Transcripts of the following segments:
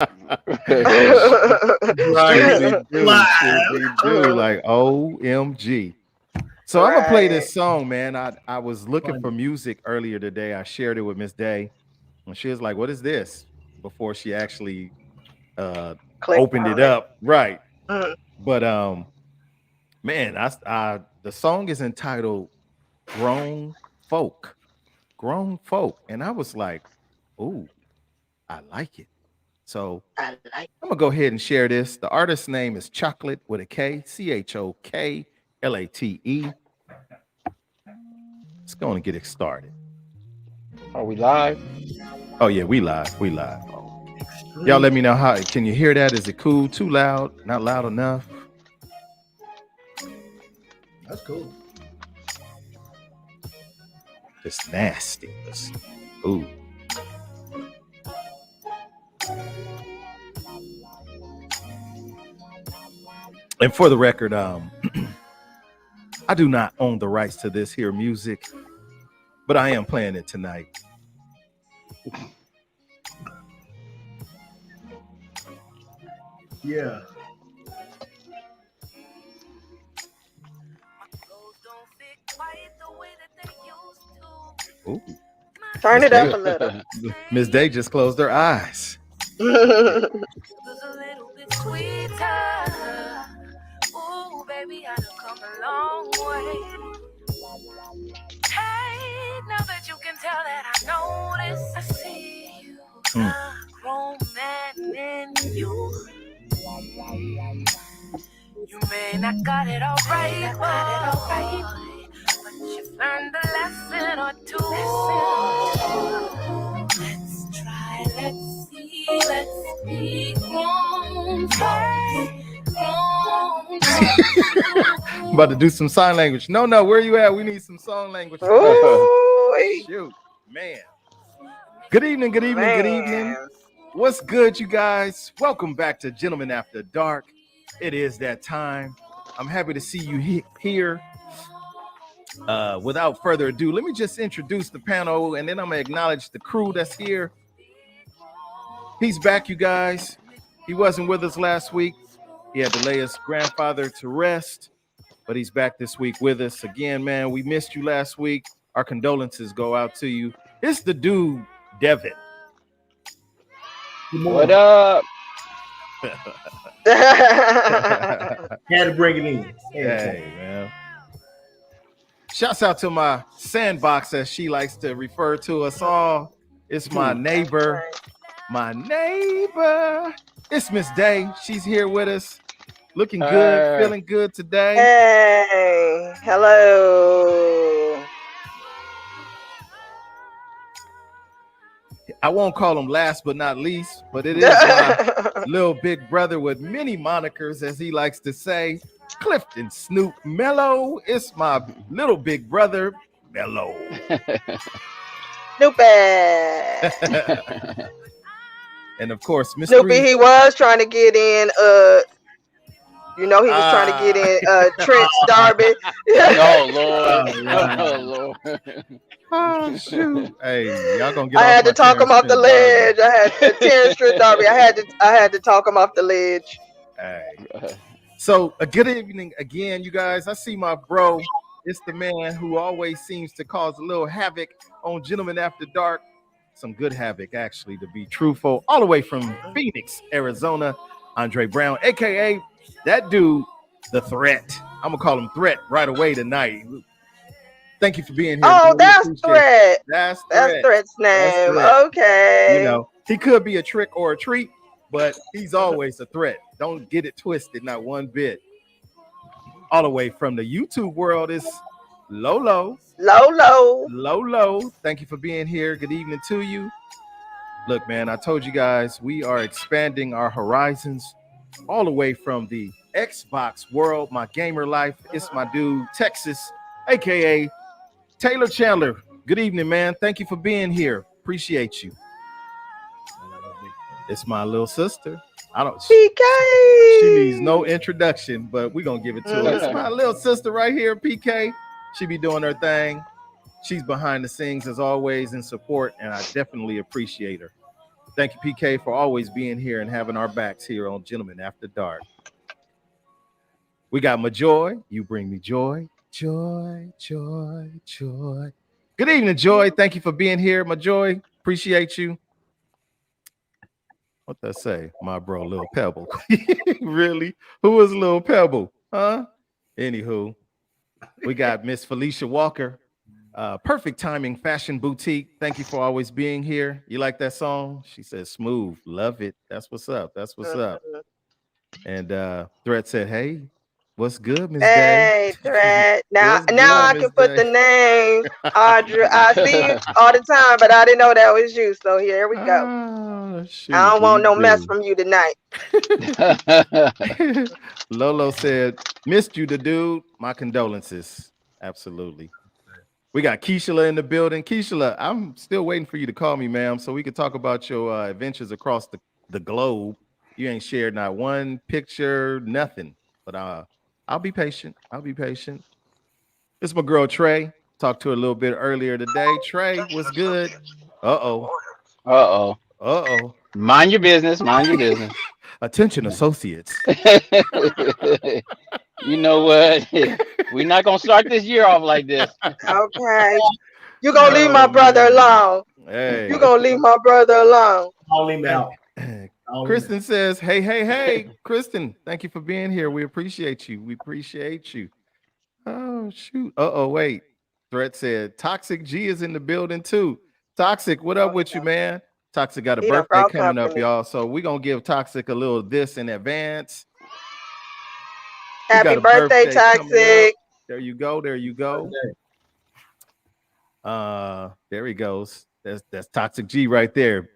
Right. Should be do like OMG. So I'm gonna play Right. this song, man. I was looking for Funny. music earlier today. I shared it with Miss Day, and she was like, "What is this?" Before she actually uh Clicked opened it on it. up, right? Mm. But man, the song is entitled "Grown Folk," grown folk, and I was like, "Ooh, I like it." So I like. I'm gonna go ahead and share this. The artist's name is Chocolate with a K, CHOKLATE. Let's go and get it started. Are we live? Oh yeah, we live. We live. Y'all let Extreme. me know how can you hear that? Is it cool? Too loud? Not loud enough? That's cool. It's nasty. Ooh. And for the record, I do not own the rights to this here music, but I am playing it tonight. Yeah. Ooh. Turn Miss it up Day, a little. Miss Day just closed her eyes. Ooh, baby, I done come a long way. Hey, now that you can tell that I notice, I see you, a grown man in you. You may not got it all right, but you've learned a lesson or two. Let's try, let's see, let's be grown folks. I'm about to do some sign language. No, where you at? We need some song language for this. Ooh, Shoot, man. Good evening, good evening, good evening. man. What's good, you guys? Welcome back to Gentlemen After Dark. It is that time. I'm happy to see you here. Without further ado, let me just introduce the panel and then I'm going to acknowledge the crew that's here. He's back, you guys. He wasn't with us last week. He had to lay his grandfather to rest, but he's back this week with us. Again, man, we missed you last week. Our condolences go out to you. It's the dude, Devin. Good What morning. up? Had to bring it in. Hey, man. Shouts out to my sandbox, as she likes to refer to us all. It's my neighbor. My neighbor. It's Miss Day. She's here with us. Looking good, feeling good today. Hey, hello. I won't call him last but not least, but it is my little big brother with many monikers, as he likes to say. Clifton Snoop Mellow. It's my little big brother, Mellow. Snoopy. And of course, Mr. Snoopy, he was trying to get in. He was trying to get in. Trent Darby. Oh Lord! Oh, Oh Lord! Oh shoot! Hey, y'all gonna get I off had my to talk him Terrence off the Trent D'Arby. ledge. I had Terrence Trent Darby. I had to talk him off the ledge. Hey. So a good evening again, you guys. I see my bro. It's the man who always seems to cause a little havoc on Gentlemen After Dark. Some good havoc, actually, to be truthful. All the way from Phoenix, Arizona, Andre Brown, aka that dude, the Threat. I'm gonna call him Threat right away tonight. Thank you for being here. Oh, Bro. that's Threat. That's That's Threat. Threat's That's name. Threat. Okay. You know, he could be a trick or a treat, but he's always a threat. Don't get it twisted, not one bit. All the way from the YouTube world is Lolo. Lolo. Thank you for being here. Good evening to you. Look, man, I told you guys we are expanding our horizons all the way from the Xbox world, my gamer life. It's my dude, Texas, aka Taylor Chandler. Good evening, man. Thank you for being here. Appreciate you. It's my little sister. PK. She needs no introduction, but we're gonna give it to her. It's my little sister right here, PK. She be doing her thing. She's behind the scenes as always in support, and I definitely appreciate her. Thank you, PK, for always being here and having our backs here on Gentlemen After Dark. We got Majoy. You bring me joy. Joy, joy, joy. Good evening, Joy. Thank you for being here, Majoy. Appreciate you. What that say? My bro, Lil Pebble. Really? Who is Lil Pebble? Huh? Anywho, we got Miss Felicia Walker. Perfect Timing Fashion Boutique. Thank you for always being here. You like that song? She says smooth. Love it. That's what's up. That's what's up. And Threat said, hey, what's good, Miss Day? Hey, Threat. Now What's good, I Miss can put the Day? name Audra. I see you all the time, but I didn't know that was you. So here we go. Oh, shoot, I don't want we no mess do. from you tonight. Lolo said, missed you, the dude. My condolences. Absolutely. We got Keisha in the building. Keisha, I'm still waiting for you to call me, ma'am, so we can talk about your adventures across the globe. You ain't shared not one picture, nothing. But I'll be patient. I'll be patient. This is my girl, Trey. Talked to her a little bit earlier today. Trey, what's good? Uh-oh. Uh-oh. Uh-oh. Mind your business. Mind your business. Attention, associates. You know what? We're not gonna start this year off like this. Okay. You gonna leave my Oh, brother man. alone. Hey. You gonna leave my brother alone. Call him out. Kristen says, hey. Kristen, thank you for being here. We appreciate you. We appreciate you. Oh, shoot. Uh-oh, wait. Threat said, Toxic G is in the building too. Toxic, what up with you, man? Toxic got a He done birthday brought coming up, company. y'all. So we're going to give Toxic a little this in advance. He Happy got a birthday, coming up. Toxic. There you go. There you go. There he goes. That's Toxic G right there.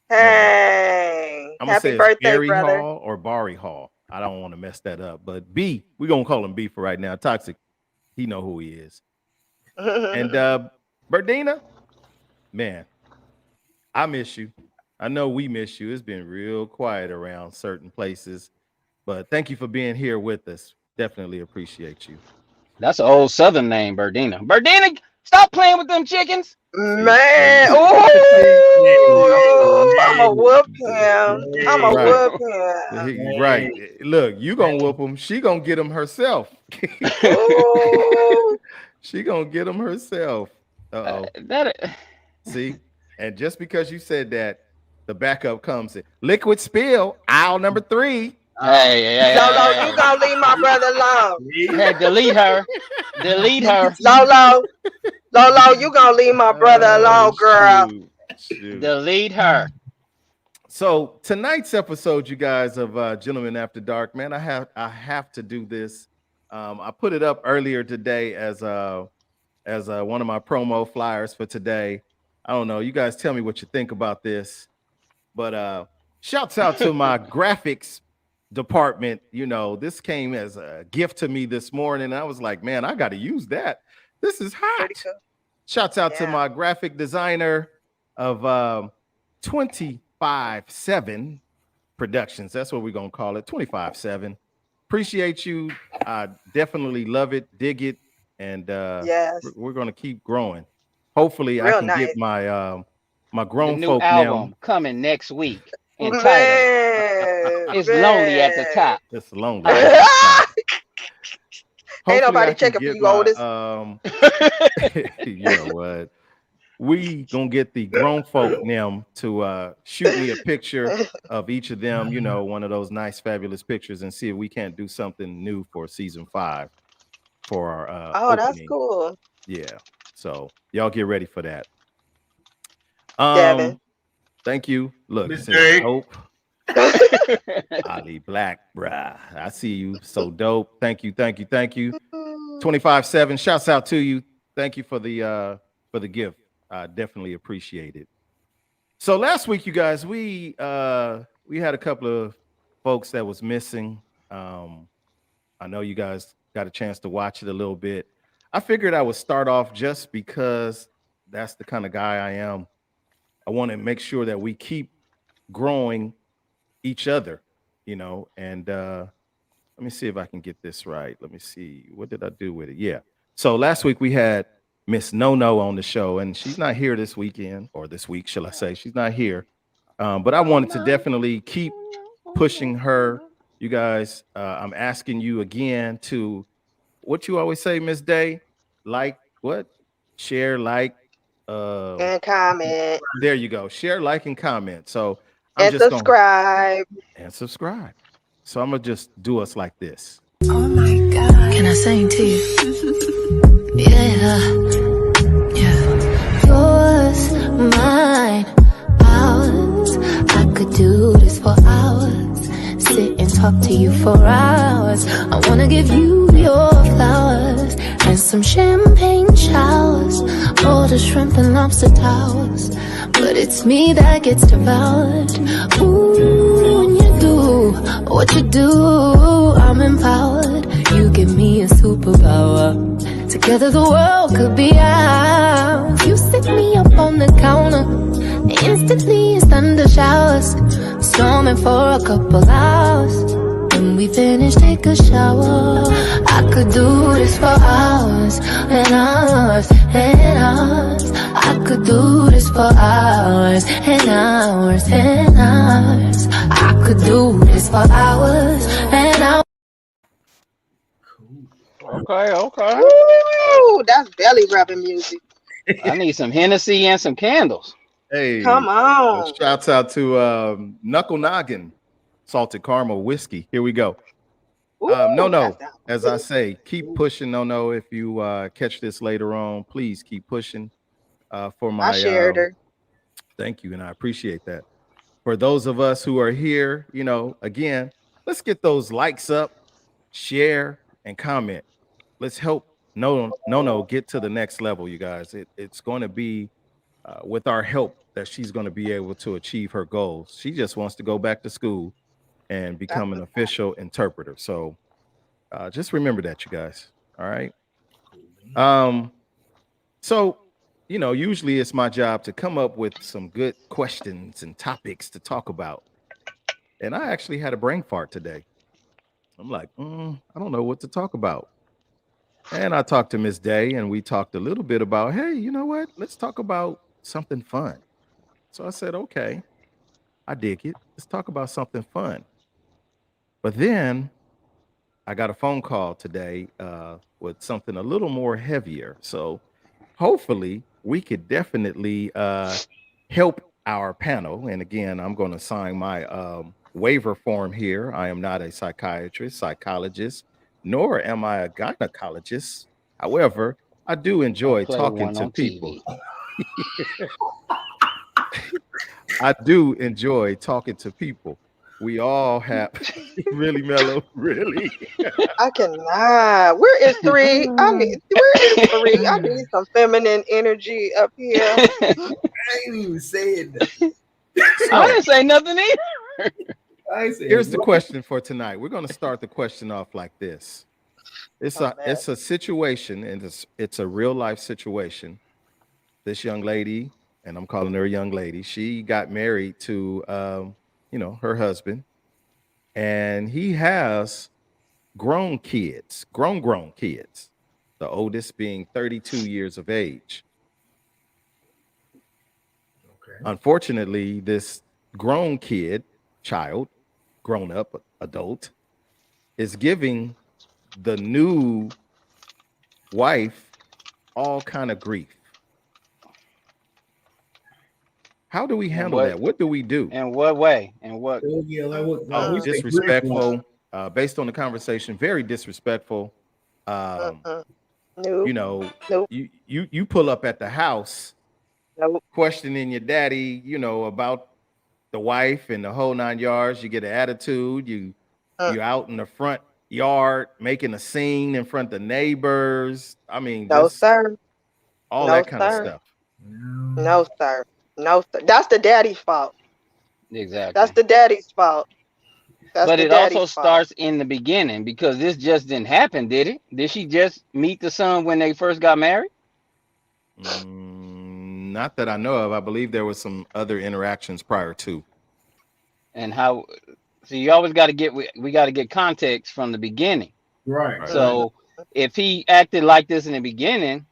Hey. I'm gonna Happy say birthday, it's Barry brother. Hall or Barry Hall. I don't want to mess that up, but B, we're gonna call him B for right now. Toxic, he know who he is. And Berdina, man, I miss you. I know we miss you. It's been real quiet around certain places, but thank you for being here with us. Definitely appreciate you. That's an old Southern name, Berdina. Berdina, stop playing with them chickens. Man, See? ooh, I'm a whoop him. I'm a Right. whoop him. Right. Look, you gonna whoop him. She gonna get him herself. Ooh. She gonna get him herself. Uh-oh. See? And just because you said that, the backup comes in. Liquid spill, aisle number 3. Hey. Lolo, you gonna leave my brother alone. Hey, delete her. Delete her. Lolo, you gonna leave my brother alone, girl. Shoot. Delete her. So tonight's episode, you guys, of Gentlemen After Dark, man, I have to do this. I put it up earlier today as one of my promo flyers for today. I don't know. You guys tell me what you think about this. But shouts out to my graphics department. You know, this came as a gift to me this morning. I was like, man, I got to use that. This is hot. Cool. Shouts out to my graphic designer of 25/7 Productions. That's what we're going to call it, 25/7. Appreciate you. I definitely love it, dig it, and we're going to keep growing. Hopefully, I can get my my grown the new folk album now coming next week entitled "It's Lonely at the Top." It's lonely. At the top. Ain't nobody checking for you, Otis. You know what? We gonna get the grown folk them to shoot me a picture of each of them, you know, one of those nice, fabulous pictures, and see if we can't do something new for season 5 for our opening. That's cool. Yeah. So y'all get ready for that. Devin. Thanck you. Look, Hope. Ali Black, bruh. I see you. So dope. Thank you. 25/7. Shouts out to you. Thank you for the gift. I definitely appreciate it. So last week, you guys, we had a couple of folks that was missing. I know you guys got a chance to watch it a little bit. I figured I would start off just because that's the kind of guy I am. I want to make sure that we keep growing each other, you know, and let me see if I can get this right. Let me see. What did I do with it? Yeah. So last week we had Miss No on the show, and she's not here this weekend, or this week, shall I say. She's not here. But I wanted to definitely keep pushing her. You guys, I'm asking you again to what you always say, Miss Day, like what? Share, like, And comment there you go. Share, like, and comment. So I'm and just gonna subscribe. and subscribe. So I'm gonna just do us like this. Oh my God. Can I sing to you? Yeah, yeah. Yours, mine, ours. I could do this for hours. Sit and talk to you for hours. I wanna give you your flowers and some champagne showers. All the shrimp and lobster towers. But it's me that gets devoured. Ooh, when you do what you do, I'm empowered. You give me a superpower. Together the world could be ours. You sit me up on the counter. Instantly it's thunder showers. Storming for a couple hours. When we finish, take a shower. I could do this for hours and hours and hours. I could do this for hours and hours and hours. I could do this for hours and hours. Okay. Woo! That's belly rubbing music. I need some Hennessy and some candles. Hey, Come on. shouts out to Knuckle Noggin, salted caramel whiskey. Here we go. Ooh, No, that sounds as I say, keep pushing. No, if you catch this later on, please keep pushing for I my shared her. thank you, and I appreciate that. For those of us who are here, again, let's get those likes up, share, and comment. Let's help no get to the next level, you guys. It's going to be with our help that she's going to be able to achieve her goals. She just wants to go back to school and That's become an what's official interpreter. So just remember that, you guys. All right. Um, so usually it's my job to come up with some good questions and topics to talk about. And I actually had a brain fart today. I'm like, I don't know what to talk about. And I talked to Miss Day, and we talked a little bit about, hey, you know what? Let's talk about something fun. So I said, okay, I dig it. Let's talk about something fun. But then I got a phone call today with something a little more heavier. So hopefully we could definitely help our panel. And again, I'm going to sign my waiver form here. I am not a psychiatrist, psychologist, nor am I a gynecologist. However, I do I enjoy play talking one to on people. TV. I do enjoy talking to people. We all have really mellow, really. I cannot. Where is three? Where is three? I need some feminine energy up here. I ain't even saying that. I didn't say nothing either. I ain't saying Here's the nothing. question for tonight. We're going to start the question off like this. It's Oh, a situation, and it's a real life situation. This young lady, and I'm calling her a young lady, she got married to her husband, and he has grown kids, grown kids. The oldest being 32 years of age. Okay. Unfortunately, this grown child, grown up adult, is giving the new wife all kind of grief. How do we And handle that? What do we do? In what way? And what? So, yeah, like what? Like Oh, we say, disrespectful. Based on the conversation, very disrespectful. uh-uh. Nope. You know, Nope. you pull up at the house Nope. questioning your daddy, about the wife and the whole 9 yards. You get an attitude. You out in the front yard making a scene in front of the neighbors. I mean, No, just sir. all No, that kind of sir. stuff. No, sir. No, sir. That's the daddy's fault. Exactly. That's the daddy's fault. That's But the it also daddy's fault. starts in the beginning because this just didn't happen, did it? Did she just meet the son when they first got married? Not that I know of. I believe there was some other interactions prior to. And how? So you always got to get we got to get context from the beginning. Right. Right. So if he acted like this in the beginning,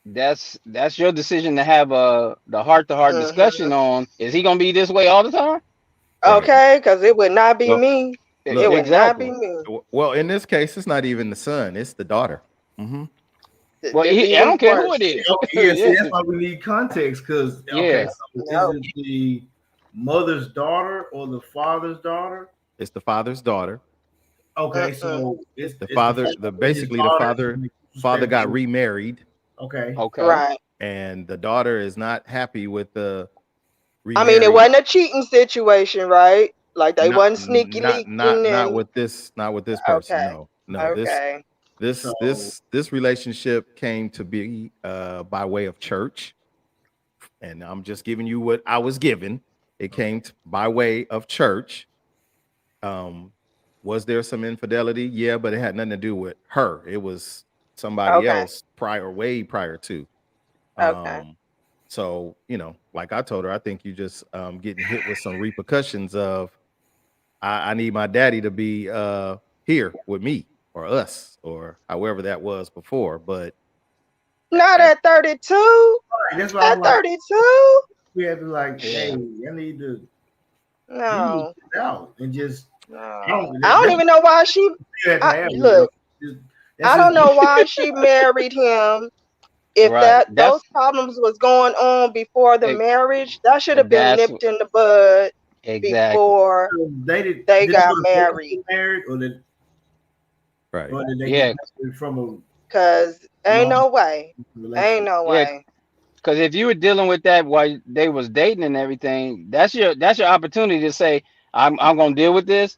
that's your decision to have the heart-to-heart discussion on. Is he gonna be this way all the time? Right. Okay, because it would not be Well, me. It look. would not be Exactly. me. Well, in this case, it's not even the son; it's the daughter. Mm-hmm. Well, It's I even don't care who it worse. is. Okay, yeah, see, Yeah, that's why we need context. Because okay, yeah. so is No. it the mother's daughter or the father's daughter? It's the father's daughter. Okay, Mm-mm. so The it's the father, father the and his basically the daughter. father got remarried, Okay, Okay. Right. and the daughter is not happy with the I mean, it remarried. wasn't a cheating situation, right? Like they Not wasn't sneaky leaking not and with this, not with this person. okay. No, Okay. so this relationship came to be by way of church, and I'm just giving you what I was given. It came by way of church. Um, was there some infidelity? Yeah, but it had nothing to do with her. It was somebody Okay. else way prior to. Okay. So like I told her, I think you just getting hit with some repercussions of I need my daddy to be here with me or us or however that was before. But Not at, at 32. that's why I'm At like, 32? we have to like, hey, Yeah. I need to you need to No. get out and just No. I don't. I don't That's even know why she what you have to have. look, That's I just don't know why she married him. If Right. those problems was going on before the Eh, marriage, that should have been that's nipped in the bud exactly. before they did. they Did they got go to court to married. get married, right. or did they get Yeah. married from a Cause ain't long no way. Ain't relationship? no Yeah. way. Because if you were dealing with that while they was dating and everything, that's your opportunity to say, I'm gonna deal with this,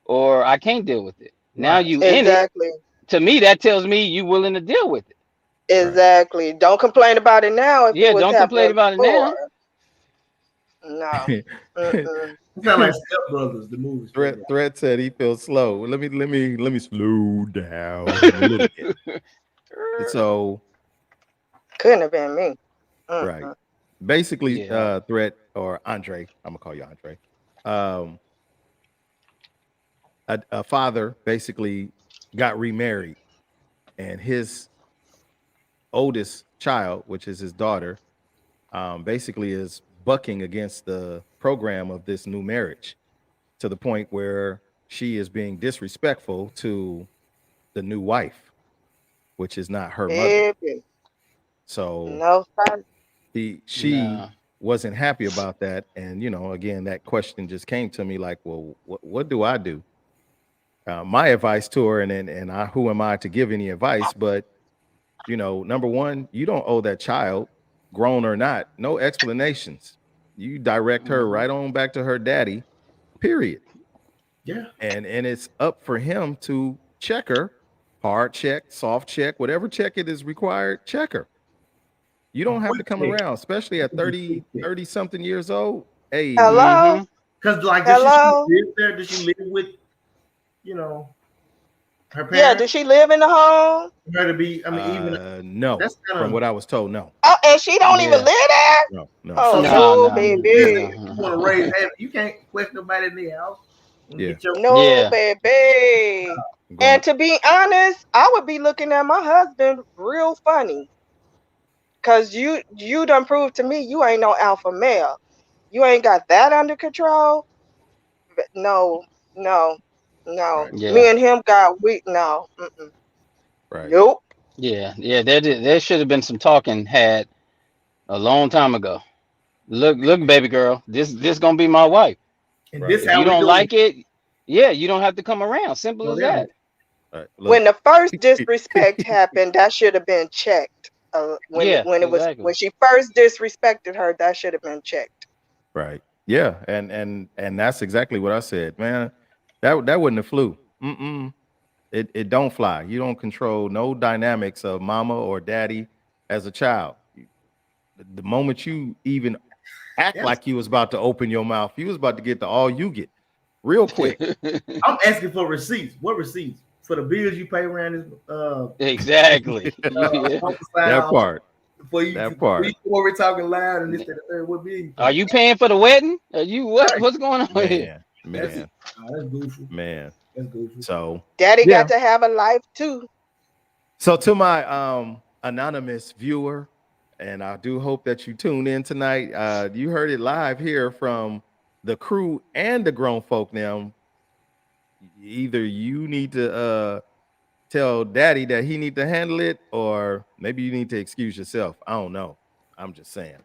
or I can't deal with it. Now Right. you in it. Exactly. To me, that tells me you willing to deal with it. Right. Exactly. Don't complain about it now if it Yeah, was don't complain happening about it now. before. No. Mm-mm. It sounds like Step Brothers, the movie Step Brothers. Threat said he feels slow. Let me slow down a little bit. So Couldn't have been me. right, Mm-mm. basically, Yeah. Threat or Andre, I'm gonna call you Andre. Um, a father basically got remarried, and his oldest child, which is his daughter, basically is bucking against the program of this new marriage to the point where she is being disrespectful to the new wife, which is not her mother. Baby. So No sir. she No. wasn't happy about that, and again, that question just came to me like, well, what do I do? My advice to her, and I, who am I to give any advice? But number one, you don't owe that child, grown or not, no explanations. You direct her Hmm. right on back to her daddy, period. Yeah. And it's up for him to check her, hard check, soft check, whatever check it is required, check her. You don't have to Quick come check. around, especially at 30 something years old. Hey, Hello? Hmm. Because like, does she Hello? live there? Does she live with you know her Yeah, parents? does she live in the home? Her to be. I mean, even no. that's kind From of what I was told, no. Oh, and she don't even Yeah. live there? No. Oh so. No, no, no, baby. Listen, you want to raise hand, you can't question nobody in the house and Yeah. get your. No, yeah. baby. I'm And going. to be honest, I would be looking at my husband real funny. Cause you done proved to me you ain't no alpha male. You ain't got that under control. But no, no, no. Right. Me Yeah. and him got weak. No, mm-mm. Right. Nope. Yeah. Yeah. There should have been some talking had a long time ago. Look, baby girl. This gonna be my wife. And Right. this If you how we don't doing. like it, yeah, you don't have to come around. Simple So as down. that. Right. When Look. the first disrespect happened, that should have been checked. Yeah, When exactly. she first disrespected her, that should have been checked. Right. Yeah. And that's exactly what I said, man. That wouldn't have flew. Mm-mm. It don't fly. You don't control no dynamics of mama or daddy as a child. The moment you even act Yes. like you was about to open your mouth, you was about to get the all you get real quick. I'm asking for receipts. What receipts for the bills you pay around this? Exactly. Yeah. That part. Before That part. before we're talking loud and this that, the third. What bill you Are pay? you paying for the wedding? Are you what? Right. What's going on here? Man, That's man, that's goofy. man. That's goofy. So Daddy yeah. got to have a life too. So to my anonymous viewer, and I do hope that you tune in tonight. You heard it live here from the crew and the grown folk. Now, either you need to tell Daddy that he need to handle it, or maybe you need to excuse yourself. I don't know. I'm just saying.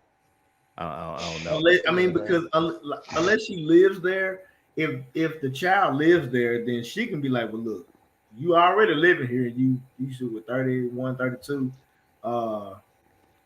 I don't know. I mean, because unless she lives there, if the child lives there, then she can be like, well, look, you already living here. You should with 31, 32.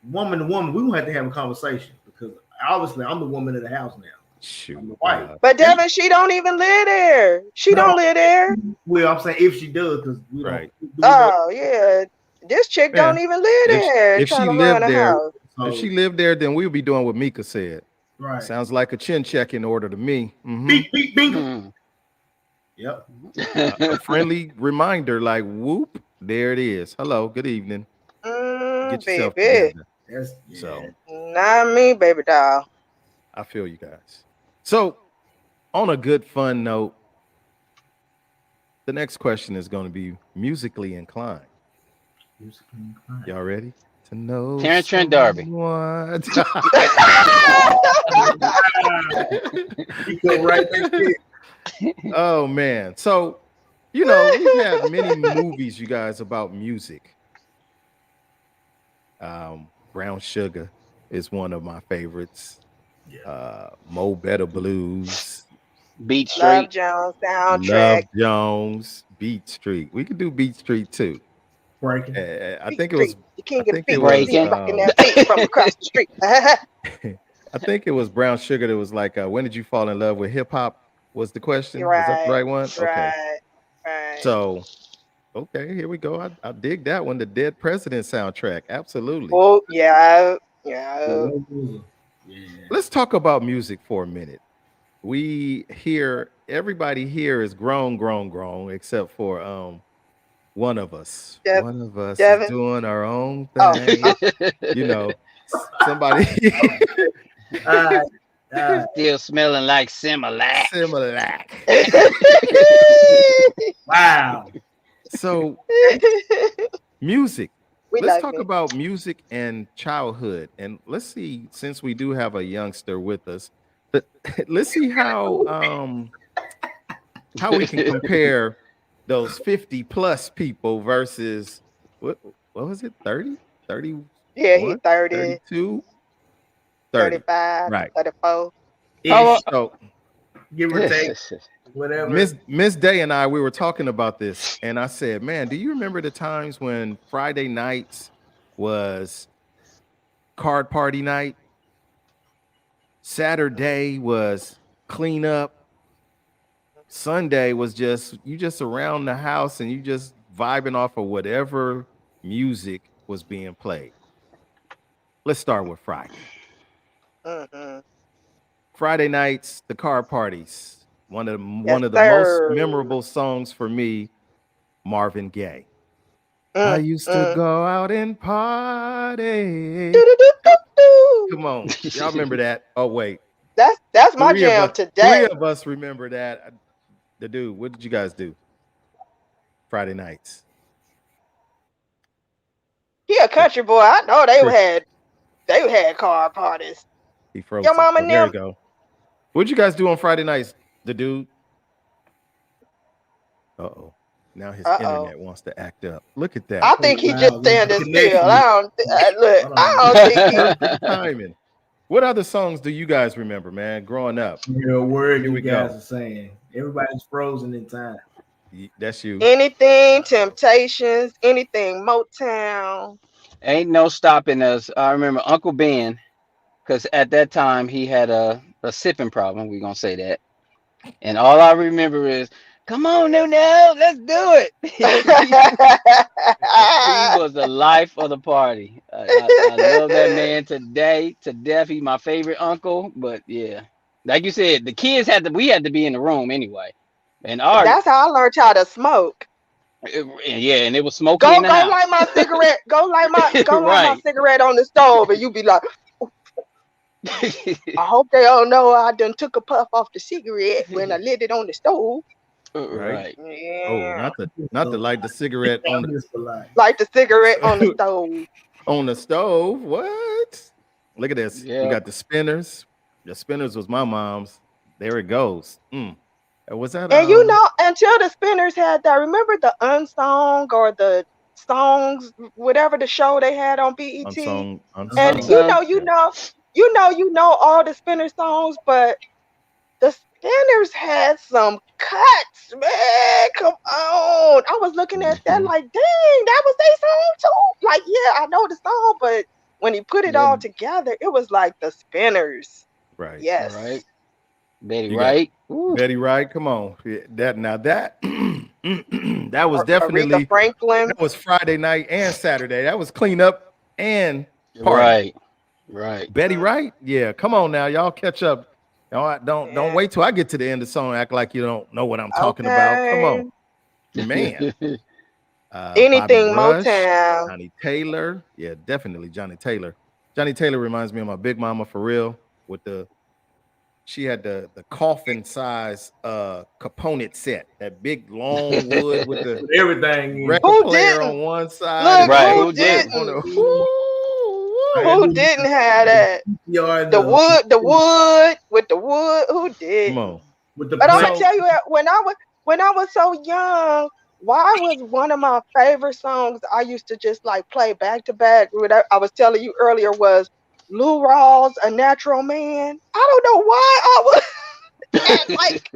Woman to woman, we gonna have to have a conversation because obviously I'm the woman of the house now. Shoot. I'm the wife. But Devin, she don't even live there. She don't live there. Well, I'm saying if she does, because we Right. Oh yeah, this chick Yeah. don't even live there. If she trying to lived run a there, house. if she lived there, then we'll be doing what Mika said. right. Sounds like a chin check in order to me. Mhm. Beep, beep, beep. Mm. Yep. A friendly reminder, like whoop, there it is. Hello, good evening. Get yourself Baby, together. That's So not me, baby doll. I feel you guys. So on a good fun note, the next question is going to be musically inclined. Y'all ready to know? Terrence Trent D'Arby. What? You go right there. Oh man. So, we've had many movies, you guys, about music. Brown Sugar is one of my favorites. Mo Better Blues, Beat Love Street. Jones Love soundtrack. Jones, Beat Street. We could do Beat Street too. Breaking. I Beat think it was Street, the king I of the think it beat, was, Breaking. rocking that beat from across the street. I think it was Brown Sugar that was like, when did you fall in love with hip hop? Was the question? You're Was that the right, right one? Okay. right. So, okay, here we go. I dig that one. The Dead President soundtrack. Absolutely. Oh yeah. Let's talk about music for a minute. Everybody here is grown, except for one of us. One of us Devin. is doing our own Oh, thing. Somebody Still smelling like Similac. Similac. Wow. So music. We Let's like talk it. about music and childhood. And let's see, since we do have a youngster with us, let's see how we can compare those 50 plus people versus what was it, 30? 30? Yeah, he 30, 32? 30. 35, Right. 34. So Give or take, whatever. Miss Day and I, we were talking about this, and I said, man, do you remember the times when Friday nights was card party night? Saturday was clean up. Sunday was just around the house and you just vibing off of whatever music was being played. Let's start with Friday. Mm-hmm. Friday nights, the car parties. One of the most memorable songs for me, Marvin Gaye. I used to go out and party. Come on, y'all remember that? Oh wait, that's my jam today. 3 of us remember that. The dude, what did you guys do Friday nights? He a country boy. I know they had car parties. He froze. Your mama there you go. What'd you guys do on Friday nights? The dude. Uh-oh. Now his internet wants to act up. Look at that. I think he just standing still. I don't think timing. What other songs do you guys remember, man, growing up? Real word you guys are saying. Everybody's frozen in time. That's you. Anything Temptations, anything Motown. Ain't no stopping us. I remember Uncle Ben, because at that time he had a sipping problem. We're gonna say that. And all I remember is, come on, no, let's do it. He was the life of the party. I love that man today, to death. He's my favorite uncle. But yeah, like you said, the kids we had to be in the room anyway. And that's how I learned how to smoke. Yeah, and it was smoking in the house. Light my cigarette. Light my cigarette on the stove, and you be like, I hope they don't know I done took a puff off the cigarette when I lit it on the stove. right? Right. Oh, Yeah. not to light the cigarette I miss a lot. Like the cigarette on the stove. on the stove. What? Look at this. We Yep. got the spinners. The spinners was my mom's. There it goes. Was that And until the spinners had that, remember the unsung or the songs, whatever the show they had on BET? unsung And unsung? Unsung. Yeah. you know all the spinner songs, but the spinners had some cuts, man. Come on. I was looking at that Mhm. like, dang, that was their song too. Like, yeah, I know the song, but when he put it Yeah. all together, it was like the spinners. Right. Right. Yes. Betty You got Wright. Ooh. Betty Wright. Come on. Yeah, that that was Aretha definitely Franklin. that was Friday night and Saturday. That was clean up and party. Right. Right. Betty Wright? Yeah, come on now. Y'all catch up. Y'all don't Yeah. wait till I get to the end of the song. Act like you don't know what I'm talking about. Come Okay. on. Man. Bobby Anything Rush, Motown. Johnny Taylor. Yeah, definitely Johnny Taylor. Johnny Taylor reminds me of my big mama for real. She had the coffin size component set, that big long wood with the With everything in. record Who player didn't? on one side Look, and Right. the who Who tape didn't? on the didn't? I Who knew didn't have that? The wood with the wood. Who come on. didn't? with the But I'm gonna plant. So tell you, when I was so young, why was one of my favorite songs I used to just like play back to back? What I was telling you earlier was Lou Rawls, "A Natural Man." I don't know why I was at like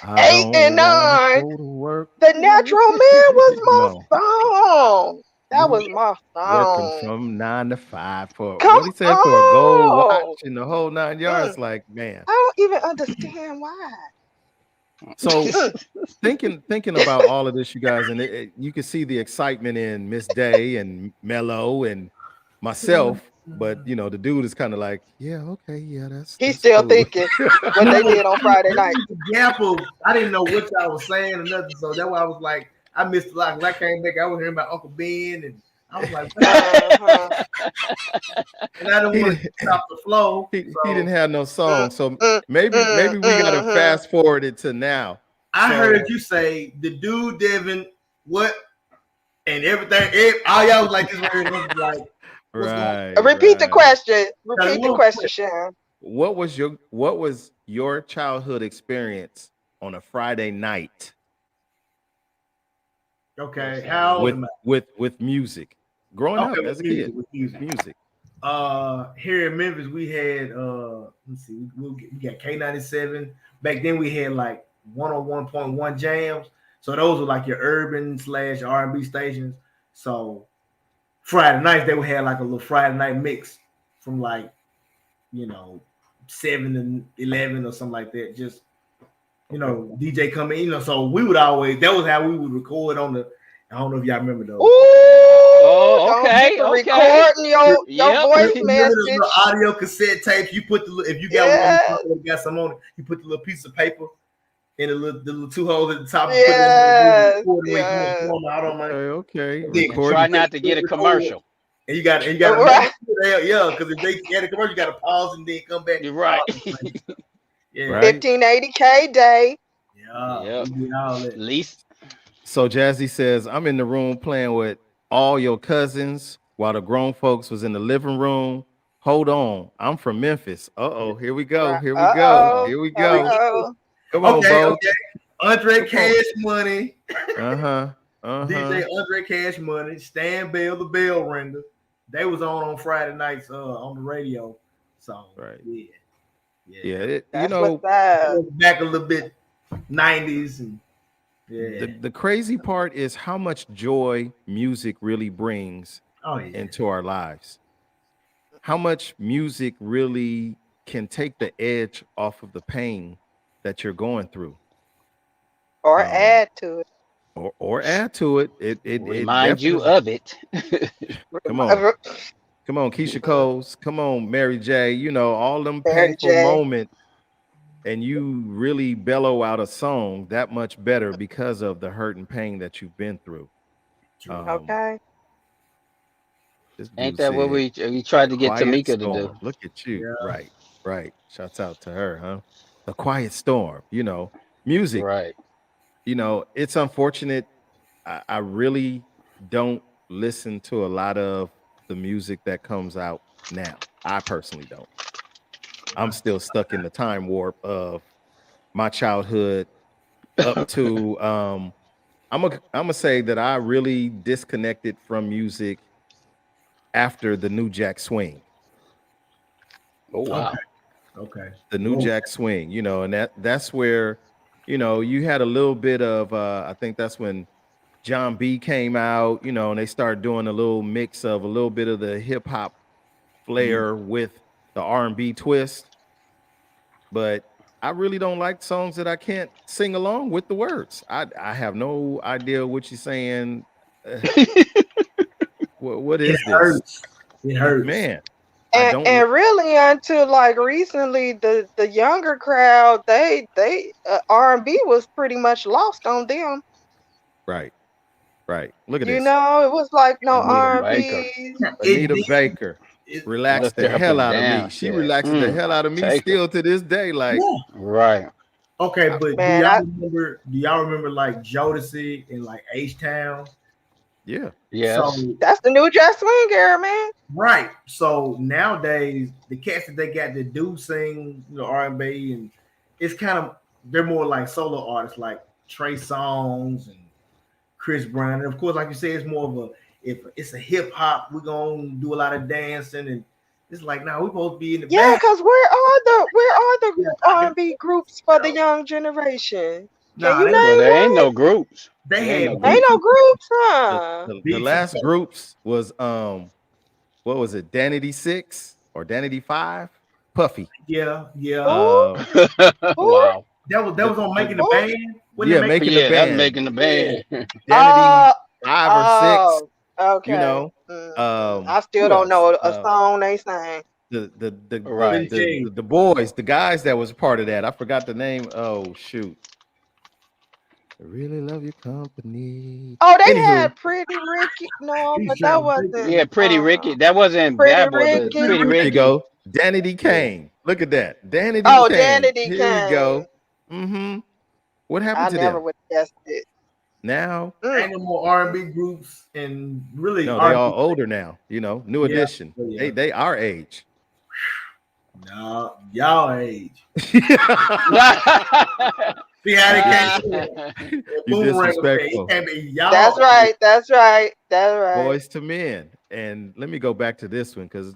I 8 and 9. don't want to go to work. The Natural Man was Come on. my song. That You was my Working song. from 9 to 5 for Come what he said for a gold watch on. and the whole 9 yards. Mm, Like, man. I don't even understand why. So Mm, thinking about all of this, you guys, and you can see the excitement in Miss Day and Mello and myself, but the dude is kind of like, yeah, okay, yeah, He's that's still cool. thinking what they did on Friday night. the gap of I didn't know what y'all was saying or nothing, so that's why I was like, I missed a lot. 'Cause I came back, I was hearing about Uncle Ben, and I was like, Uh-huh. and I didn't He want to didn't, stop the flow. he didn't So have no Mm, song, so mm, maybe we got to mhm. fast forward it to now. I So heard you say the dude Devin, what and everything. All y'all was like this right here. And I was like, what's going on? Repeat the right. question. Now, Repeat the question, Sharon. What was your childhood experience on a Friday night Okay, how old with am I? with music? Growing Okay, up as with a music, kid, with music. music. Here in Memphis, we had let's see, we got K97. Back then, we had like 101.1 jams. So those were like your urban / R&B stations. So Friday nights, they would have like a little Friday night mix from like 7 and 11 or something like that. Just DJ come in. So we would always that was how we would record on the. I don't know if y'all remember those. Ooh, Oh, don't get okay. to Okay. recording your Yep. voice Remember the little message. audio cassette tapes? You put if you got one, Yeah, you got some on it. You put the little piece of paper in the little two holes at the top. And put it in the yes, record when you yes. come out on my. Okay. Then And try Recording. not to get a commercial. And you got to Right. because if they get a commercial, you got to pause and then come back. You're right. Yeah, Right. 1580K day. yeah, Yep. we did all that. Least. So Jazzy says, I'm in the room playing with all your cousins while the grown folks was in the living room. Hold on. I'm from Memphis. Uh-oh. Here we go. Right. Here we go. Uh-oh. Here we go. Uh-oh. Come on, Okay, Bo. okay. Andre Cash Money, Uh-huh. DJ Andre Cash Money, Stan Bell, the bell ringer. They was on Friday nights on the radio. So Right. yeah. Yeah. That's what's up. Back a little bit 90s and yeah. The crazy part is how much joy music really brings Oh yeah. into our lives. How much music really can take the edge off of the pain that you're going through. Or add to it. Or add to it. It Remind you definitely. of it. Come on. Come on, Keisha Coles. Come on, Mary J. All them Mary painful J. moments, and you really bellow out a song that much better because of the hurt and pain that you've been through. Okay. This dude Ain't that what said, we tried to get Quiet Tamika to do? Storm. Look at you. Yeah. Right. Shouts out to her, huh? The Quiet Storm. Music. Right. it's unfortunate. I really don't listen to a lot of the music that comes out now. I personally don't. I'm still stuck in the time warp of my childhood up to I'm gonna say that I really disconnected from music after the New Jack Swing. Oh Okay. wow. Okay. The New Whoa. Jack Swing, and that's where, you had a little bit of I think that's when John B came out, and they started doing a little mix of a little bit of the hip hop Yeah. flair with the R&B twist, but I really don't like songs that I can't sing along with the words. I have no idea what you're saying. Uh, what It is this? hurts. It hurts. Man, I And don't. and really until like recently, the younger crowd, they R&B was pretty much lost on them. Right, right. Look at You this. know, it was like no Anita Baker R&B. It Anita did. Baker It, relaxed lifted the her up hell and out of me. down. She Said, relaxes the hell out of me take her. still to this day. Like, yeah. Right. Okay, I- but do Man, y'all I remember? Do y'all remember like Jodeci and like H Town? yeah, Yes. So that's the new Jack Swing era, man. right. So nowadays the cats that they got to do sing, R and B, and it's kind of they're more like solo artists like Trey Songz and Chris Brown. And of course, like you said, it's more of a if it's a hip hop, we're gonna do a lot of dancing and it's like now we're supposed to be in the Yeah, back. cause where are the Yeah, R&B groups for the young generation? Can nah, you Well, name there ain't one? no groups. they There ain't had no Ain't groups. no BT, groups, the, huh? the BT. last groups was what was it, Danity 6 or Danity 5? Puffy. Yeah, yeah. Who? Uh Who? Wow. That the was on making the the Who? band. When they yeah, make making the Yeah, that's band. making the yeah, band. Danity Uh 5 or 6, oh, okay. I still who don't else? know a song they sang. Couldn't Right. tell you. The boys, the guys that was part of that. I forgot the name. Oh shoot. I really love your company. Oh, they Anywho, had Pretty Ricky. No, He's but trying that to think wasn't Yeah, Pretty Ricky. That wasn't Pretty Bad Boy, but pretty Ricky. Pretty there you Ricky. Ricky. go. Danity Yeah. Kane. Look at that. Danity Oh, Kane. Danity Here we go. Kane. Mm-hmm. What happened I to never them? would have guessed it. Now, Mm. Ain't no more R&B groups and really no, they R&B. all older now. New Yeah, edition. yeah. They our age. No, y'all age. You See how they dis- can't do it. Boomerang effect. It disrespectful. can't be That's y'all age. right. That's right. That's right. Boys to Men. And let me go back to this one because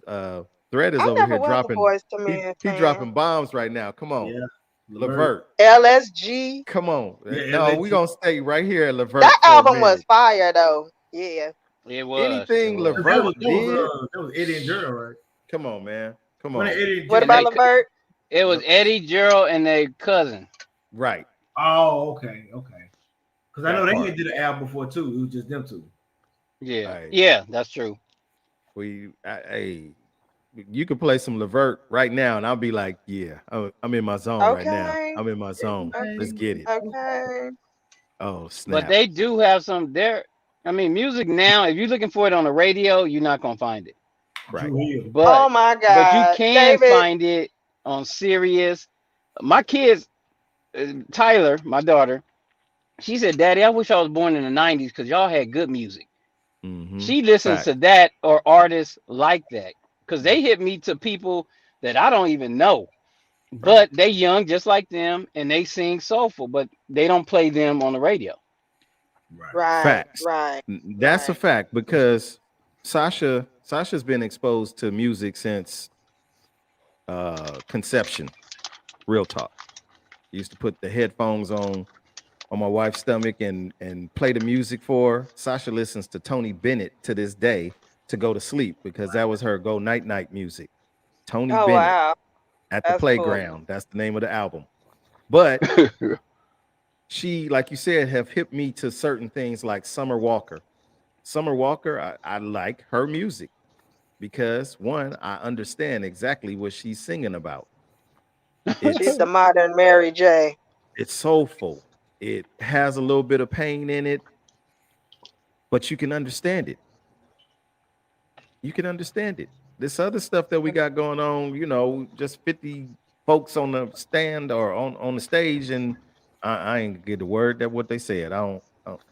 Thread is I over never here was a dropping. Boys to He Men he fan. dropping bombs right now. Come on, Yeah. Levert. Levert. LSG. Come on. Yeah, No, we're LSG. gonna stay right here at That Levert for a album was minute. fire though. Yeah. It was. It Anything was. That Levert was did, that was Eddie and Durham, right? come on, man. Come When on. Eddie and What And about they Levert? it was Le- Eddie, Gerald, and their cousin. right. Oh, okay, okay. Because I know That they part. had did an album before too. It was just them two. Yeah. Right. Yeah, that's true. Hey, you could play some Levert right now, and I'll be like, yeah, I'm in my zone right now. Okay. I'm in my zone. Let's Everything. get it. Okay. Oh, But snap. they do have some there. I mean, music now, if you're looking for it on the radio, you're not gonna find it. Right. Drew Hill. Oh But my but you God. can David. find it on Sirius. My kids, Tyler, my daughter, she said, "Daddy, I wish I was born in the '90s because y'all had good music." Mm-hmm. She listens Fact. to that or artists like that because they hit me to people that I don't even know. Right. But they young just like them and they sing soulful, but they don't play them on the radio. Right. Right. Facts. Right. That's a Right. fact because Sasha's been exposed to music since conception. Real talk. Used to put the headphones on my wife's stomach and play the music for her. Sasha listens to Tony Bennett to this day to go to sleep because that was her go night music. Tony Oh Bennett wow. at the That's cool. playground. That's the name of the album. But she, like you said, have hit me to certain things like Summer Walker. Summer Walker, I like her music because one, I understand exactly what she's singing about. She's It's the modern Mary J. it's soulful. It has a little bit of pain in it, but you can understand it. You can understand it. This other stuff that we got going on, just 50 folks on the stand or on the stage, and I ain't get the word that what they said. I don't.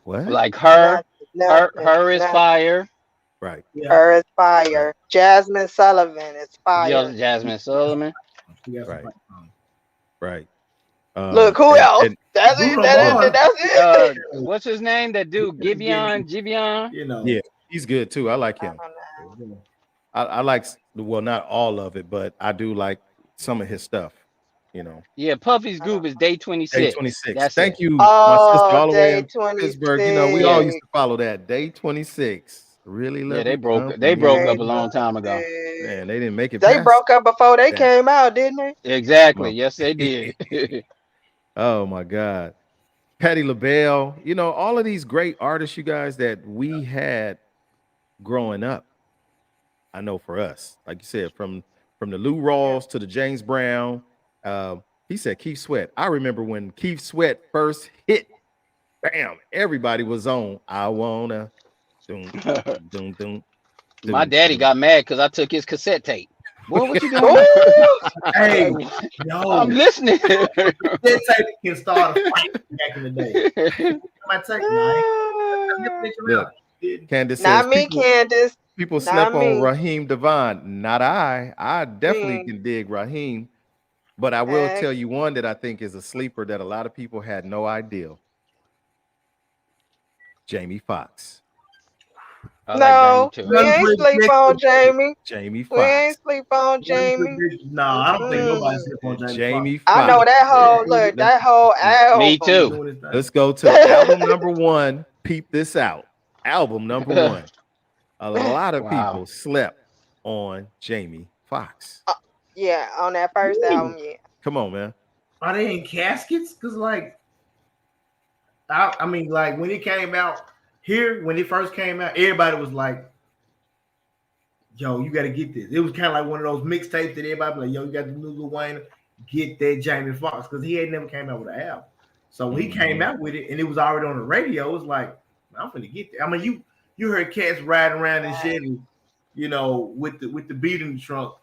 What? Like her, Nothing, nothing, her is nothing. fire. Right. Yeah, Her is Right. fire. Jasmine Sullivan is fire. Jasmine Sullivan. she got some Right. fight on. Right. Look, who else? And That's it. Bruno yeah, That's it. What's his name? That dude, Giveon. You know, yeah, he's good too. I like him. Oh, no. I like well, not all of it, but I do like some of his stuff. You know. Yeah, Puffy's Oh, group is Day Day 26. 26. That's Thank it. you, my sister, oh, all the way day in Pittsburgh. You know, we all Yeah, 26. used to follow that. Day 26. Really yeah, love they you, broke. They broke company. up Day a long time ago. 26. Man, they didn't make it They past broke up before they that. came out, didn't they? Exactly. Come Yes, they on. did. Oh my God. Patti LaBelle, you know, all of these great artists, you guys, that we had growing up. I know for us, like you said, from the Lou Yeah. Rawls to the James Brown. He said Keith Sweat. I remember when Keith Sweat first hit, bam, everybody was on. I wanna doom doom doom My doom daddy doom. got mad because I took his cassette tape. Boy, what you doing? Ooh, hey, Like, I'm yo, listening. that tape can start a fight back in the day. My take, nah, I never think Look, around. Didn't. Candace says not me, Candace. people Not slept on me. Raheem Devon. Not I. I definitely Mm, can dig Raheem. But I will ex- tell you one that I think is a sleeper that a lot of people had no idea. Jamie Foxx. I like Jamie no, too. we Nothing ain't but sleep on Jamie. Jamie We ain't Foxx. sleep on Jamie. no, I don't think Mm-mm. nobody slept on Jamie Foxx. Jamie I know Foxx. that whole look, Let's, that whole Me He album. too. doing his thing. let's go to album number one. Peep this out. Album number one. A lot of Wow. people slept on Jamie Foxx. Yeah, on that first Ooh, album, yeah. Come on, man. are they in caskets? Cause like, I mean, like when it came out here, when it first came out, everybody was like, "Yo, you got to get this." It was kind of like one of those mixtapes that everybody was like, "Yo, you got the new Lil Wayne, get that Jamie Foxx," because he had never came out with an album. So when he came Mhm. out with it, and it was already on the radio. It was like, I'm gonna get that. I mean, you heard cats riding around and shit, and, you know, with the beat in the trunk.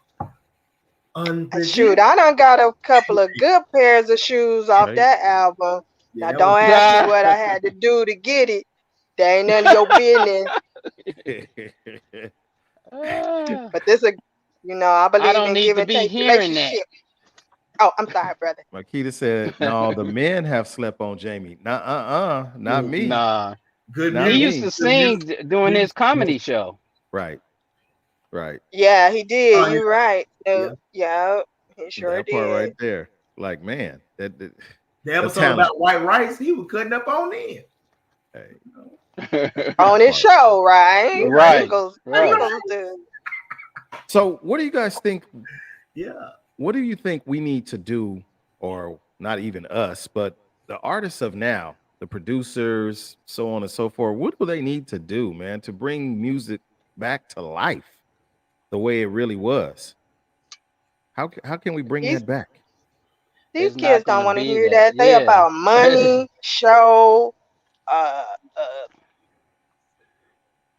Shoot, Unpredictable. I done got a couple of good pairs of shoes off Right. that album. Yeah, Now, that was don't ask me what I had to do to get it. That ain't none of your business. Ah, But this a, I I believe don't in need give to and be take hearing that. relationship. Oh, I'm sorry, brother. Makita said, "No, the men have slept on Jamie. Not good, me. Nah, good Not he music. used me." to Good sing music. doing his comedy show. Right. Right. Yeah, he did. Oh yeah, You right. yeah. So, yeah, he sure That part did. right there. Like, man, that The a episode talent. about white rice, he was cutting up on in. Hey, On that his part. show, right? Right, right. Sprinkles do. So, what do you guys think? Yeah. What do you think we need to do, or not even us, but the artists of now, the producers, so on and so forth? What do they need to do, man, to bring music back to life the way it really was? How can we bring These that back? these It's kids not don't gonna want to be hear that. that. They Yeah. about money, show, uh, uh,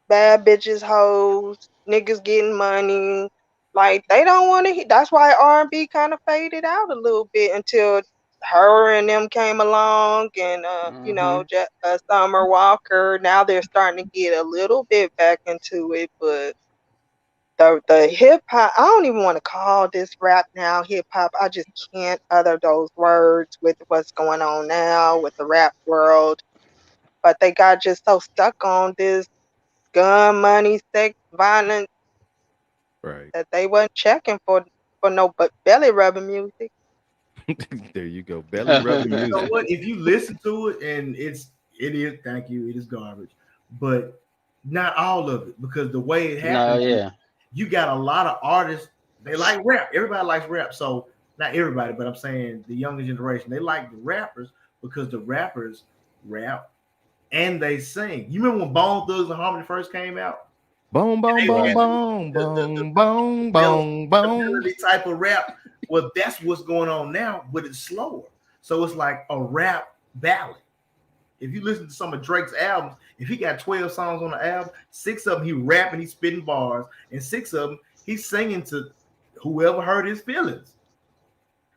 bad bitches, hoes, niggas getting money. Like they don't want to. That's why R&B kind of faded out a little bit until her and them came along, and hmm Summer Walker. Now they're starting to get a little bit back into it, but the hip hop. I don't even want to call this rap now hip hop. I just can't utter those words with what's going on now with the rap world. But they got just so stuck on this gun, money, sex, violence Right. that they wasn't checking for no but belly rubbing music. There you go. Belly rubbing You know music. what? If you listen to it and it is thank you, it is garbage. But not all of it, because the way it No, happens, yeah. you got a lot of artists, they like rap. Everybody likes rap. So not everybody, but I'm saying the younger generation, they like the rappers because the rappers rap and they sing. You remember when Bone Thugs and Harmony first came out? Boom, boom, They boom, had Right. boom, boom, boom, mel- boom, boom. melody type of rap. Well, that's what's going on now, but it's slower. So it's like a rap ballad. If you listen to some of Drake's albums, if he got 12 songs on the album, 6 of them he rapping, he's spitting bars, and 6 of them he's singing to whoever hurt his feelings.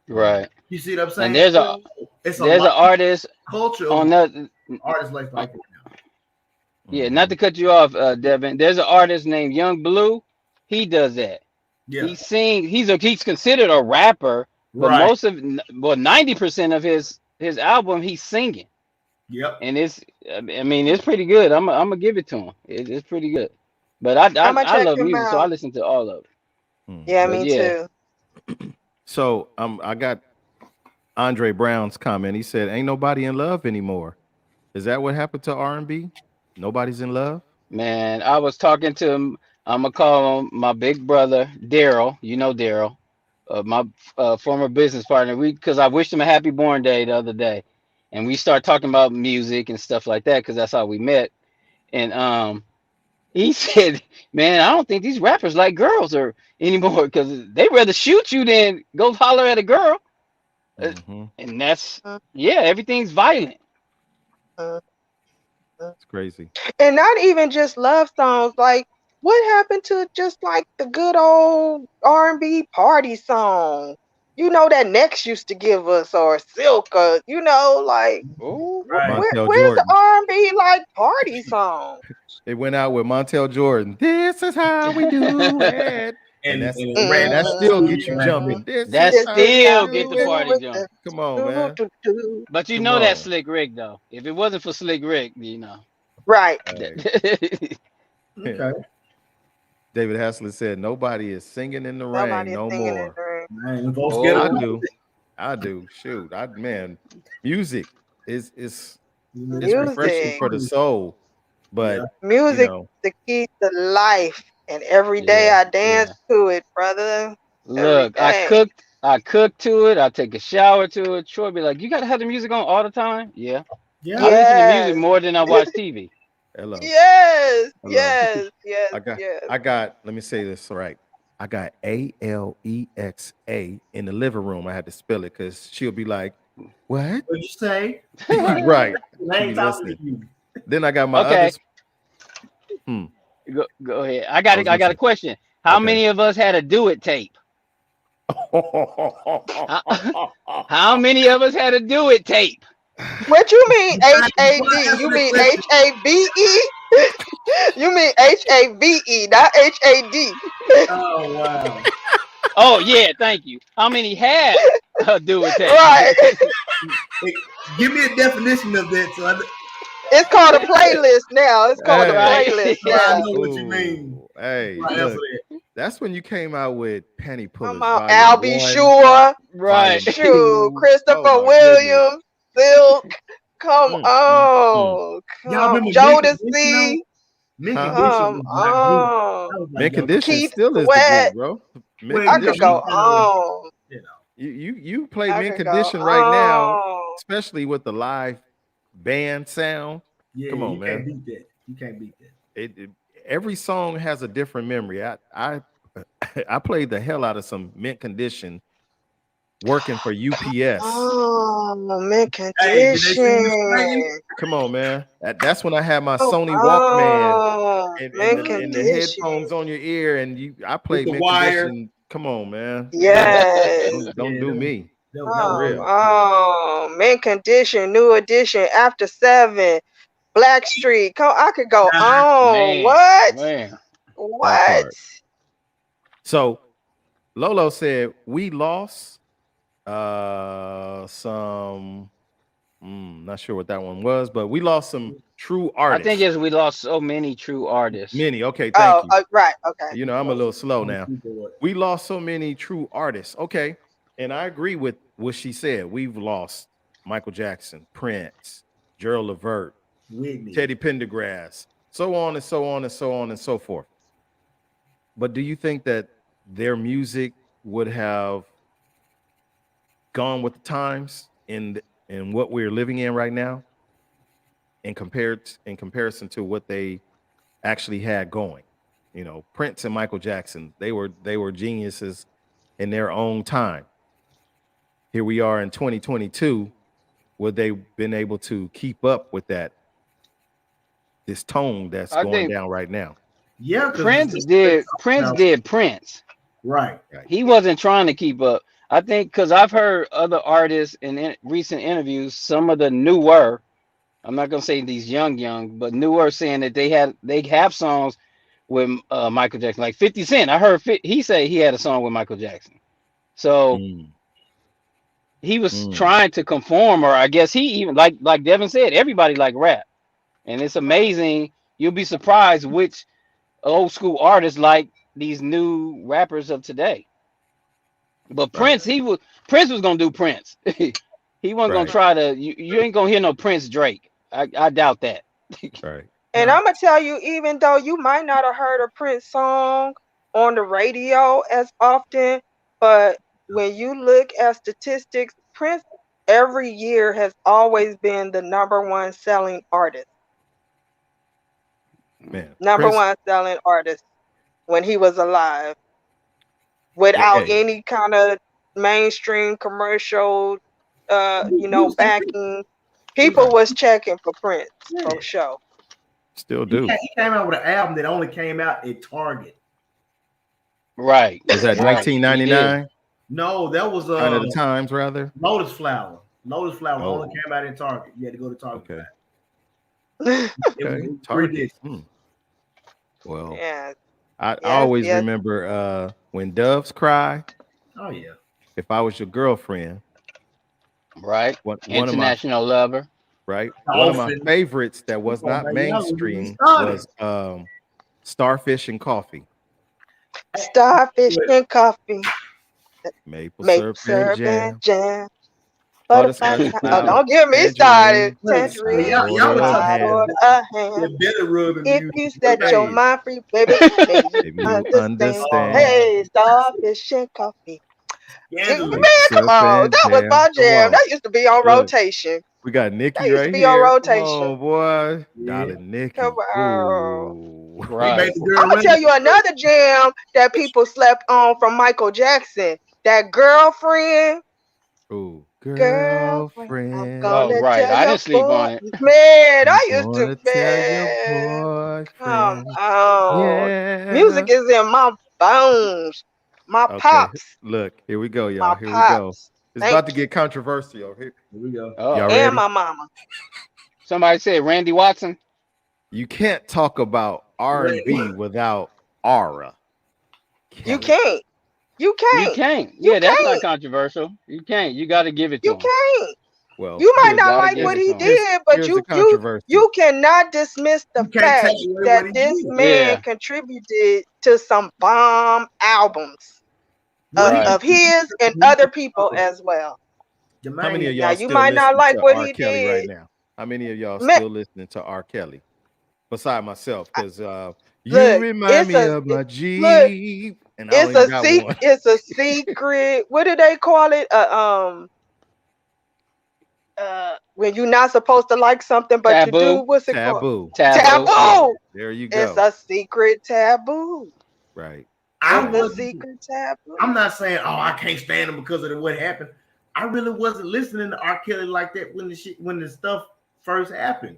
Right. You see what I'm And saying? It's a there's an lot artist of culture on of that. artists like that now. Yeah, not to cut you off, Devin. There's an artist named Young Blue. He does that. Yeah, He sings. He's considered a rapper, but right. most of 90% of his album he's singing, Yep. and I mean it's pretty good. I'm gonna give it to him. It's pretty good. But I, I'm I gonna I check love him music, so I out. listen to all of it. Yeah, But me yeah, too. So I got Andre Brown's comment. He said, "Ain't nobody in love anymore." Is that what happened to R&B? Nobody's in love. man, I was talking to him. I'm gonna call him my big brother Daryl. You know Daryl, my former business partner. Because I wished him a happy born day the other day, and we start talking about music and stuff like that because that's how we met. And he said, "Man, I don't think these rappers like girls or anymore because they rather shoot you than go holler at a girl." Uh, Mm-hmm. and that's Mm, yeah, everything's violent. mm, mm. It's crazy. And not even just love songs. Like, what happened to just like the good old R&B party song? You know that Next used to give us, or Silk, or like Oh, Right. Montel where's the Jordan. R&B like party song? They went out with Montel Jordan. This is how we do it, and that's And and ran that up still to gets you you Mm, like this. jumping. This that is this how is we how still we get do the it. do party it. going. Come on, man. But you Come know that's on. Slick Rick though. If it wasn't for Slick Rick, Right. Hey. Okay. David Haslett said, "Nobody is singing in the rain Nobody is no singing in more." the room. Man, folks get I oh, away. do. I do. Shoot, man, music is it's refreshing Music. for the soul, Yeah. but you Music know, is the key to life. And every day yeah, I dance yeah. to it, brother. Every Look, day. I cook to it. I take a shower to it. Troy be like, "You gotta have the music on all the time." Yeah, Yeah. I listen to music Yes. more than I watch TV. hello, Yes. hello. Yes. Yes. I got, Yes. I got. Let me say this right. I got Alexa in the living room. I had to spell it because she'll be like, "What?" What you say? Right. Right. I She'll ain't be talking listening. to you. Then I got my Okay, others. Hmm. go ahead. I was I gonna got a say, question. How okay. many of us had a do it tape? How, how many of us had a do it tape? What you mean Before I HAD? answer You that mean question, HAVE? You mean HAVE, not HAD. oh wow. Oh yeah, thank you. How many had a do it tape? Right. Hey, give me a definition of that It's called a playlist now. It's called a Hey. Right. playlist so I now. know what you mean. Ooh. Hey, Before I answer look. that. That's when you came out with Penny Come Pullers on, Volume Al B. 1, Sure. Right. Volume Shoot, 2. Oh Christopher my goodness. Williams, Silk. Come Mm, mm, mm. on. Y'all remember Mint Condition though? Jodeci. Mint Huh? Condition Come was my group. on. That was like Mint yo, Condition Keith still is the Sweat. group, bro. Mint well, I you know, could we go Condition. kind of, on. you know, You play I Mint could go Condition right now, on. especially with the live band sound. yeah, Come on, you can't man. beat that. You can't beat that. Every song has a different memory. I played the hell out of some Mint Condition working for UPS. Oh, mint Hey, did they see you singing? condition. Come on, man. That's when I had my Oh, Sony Walkman oh, and, and mint the and the condition. headphones on your ear, and I With played the Mint wire? Condition. Come on, man. Yes. Don't Yeah, do me that for was Come real. on, mint condition, new edition, after 7, Black Street. Come, I could go nah, on. Man, What? man. That What? part. So Lolo said we lost some. Not sure what that one was, but we lost some true I think artists. it's we lost so many true artists. Many. Okay, thank Oh, you. right. Okay. You know, I'm a little slow now. keyboard. We lost so many true artists. Okay. And I agree with what she said. We've lost Michael Jackson, Prince, Gerald Levert, Whitney. Teddy Pendergrass, so on and so on and so on and so forth. But do you think that their music would have gone with the times in what we're living in right now, in comparison to what they actually had going? You know, Prince and Michael Jackson, they were geniuses in their own time. Here we are in 2022. Would they been able to keep up with this tone that's I going think down right now? Yeah, because Prince did Prince. right. He wasn't trying to keep up. I think because I've heard other artists in recent interviews, some of the newer, I'm not gonna say these young, but newer, saying that they have songs with Michael Jackson, like 50 Cent. I heard he say he had a song with Michael Jackson. So Mm, he was mm, trying to conform, or I guess he even like Devin said, everybody like rap, and it's Right. amazing. You'll be surprised which old school artists like these new rappers of today. But right, Prince was gonna do Prince. He wasn't gonna right, try to. You ain't gonna hear no Prince Drake. I doubt that. right. And No. I'm gonna tell you, even though you might not have heard a Prince song on the radio as often, but when you look at statistics, Prince every year has always been the #1 selling artist. Man, Number Prince. one selling artist when he was alive, Yeah, without hey, any kind of mainstream commercial, He was still, backing. People right. was checking for Prince yeah. for sure. Still do. He came out with an album that only came out at Target. Right, Was that right. He did. 1999? No, that was Sign of the Times, rather. Lotus Flower. Lotus Flower only Oh, came out in Target. You had to go to Target for okay. that. It was Okay. three Target. discs. Well, Yes, I yes, always yes. remember when doves cry. Oh yeah. If I was your girlfriend, Right. one of my International lover. right, one of my Dolphin. favorites that Come was on, not baby. Y'all don't get me mainstream started. was Starfish and Coffee, Starfish and coffee, maple maple syrup and syrup and jam, jam, butterfly. butterscotch Oh, cloud, don't get me started. tangerine, Wait, Tangerine, side y'all order were of talking side about or ham. a ham. the better rub If music. you What set about your Hey, mind free, baby, maybe you maybe you understand. understand. Hey, starfish and coffee. Man, Scandalous? Maple come syrup on. and That was jam. my Come jam. on, That used to be on look. rotation. We got That Nikki used to right be on here. Come on, rotation. boy. Yeah. Darling Come Nikki. on. Ooh. He made Right. the I'm girl gonna run. tell you another jam that people slept on from Michael Jackson. That girlfriend, Ooh. girlfriend. I'm Oh, Girlfriend. gonna right. tell I your didn't sleep boy, on it. man. I'm I used to, gonna tell your man. Come boyfriend. on, music Yeah. is in my bones. My Okay. pops, Look, here we go, my y'all. Here we go. pops. It's Thank about to you, get controversial. Here. Here we go. Y'all Oh, and ready? my mama. somebody said Randy Watson. You can't talk about R&B without Aura You Kelly. can't. You You can't. can't. You Yeah, that's not can't. controversial. You can't. You got to give it to You him. can't. Well, You might You here's not got to like give what here's it to he him. here's did, but here's the you controversy. you cannot dismiss the You can't take fact away that what he this did. man Yeah. contributed to some bomb albums What he Right. of did. his and He other did. people as well. How many of Jermaine. Now y'all you still might not listening like to what R. he Kelly right did. now? How many of y'all Man, still listening to R. Kelly? Beside myself, I- because you look, remind me of my look, Jeep, and I don't even got one. it's a secret. What do they call it? When you're not supposed to like something but you do, Taboo. what's it called? Taboo. Taboo. Yeah. Taboo. There you It's go. a secret taboo. Right. I It's Right. a wasn't. secret taboo. I'm not saying, oh, I can't stand him because of what happened. I really wasn't listening to R. Kelly like that when the stuff first happened.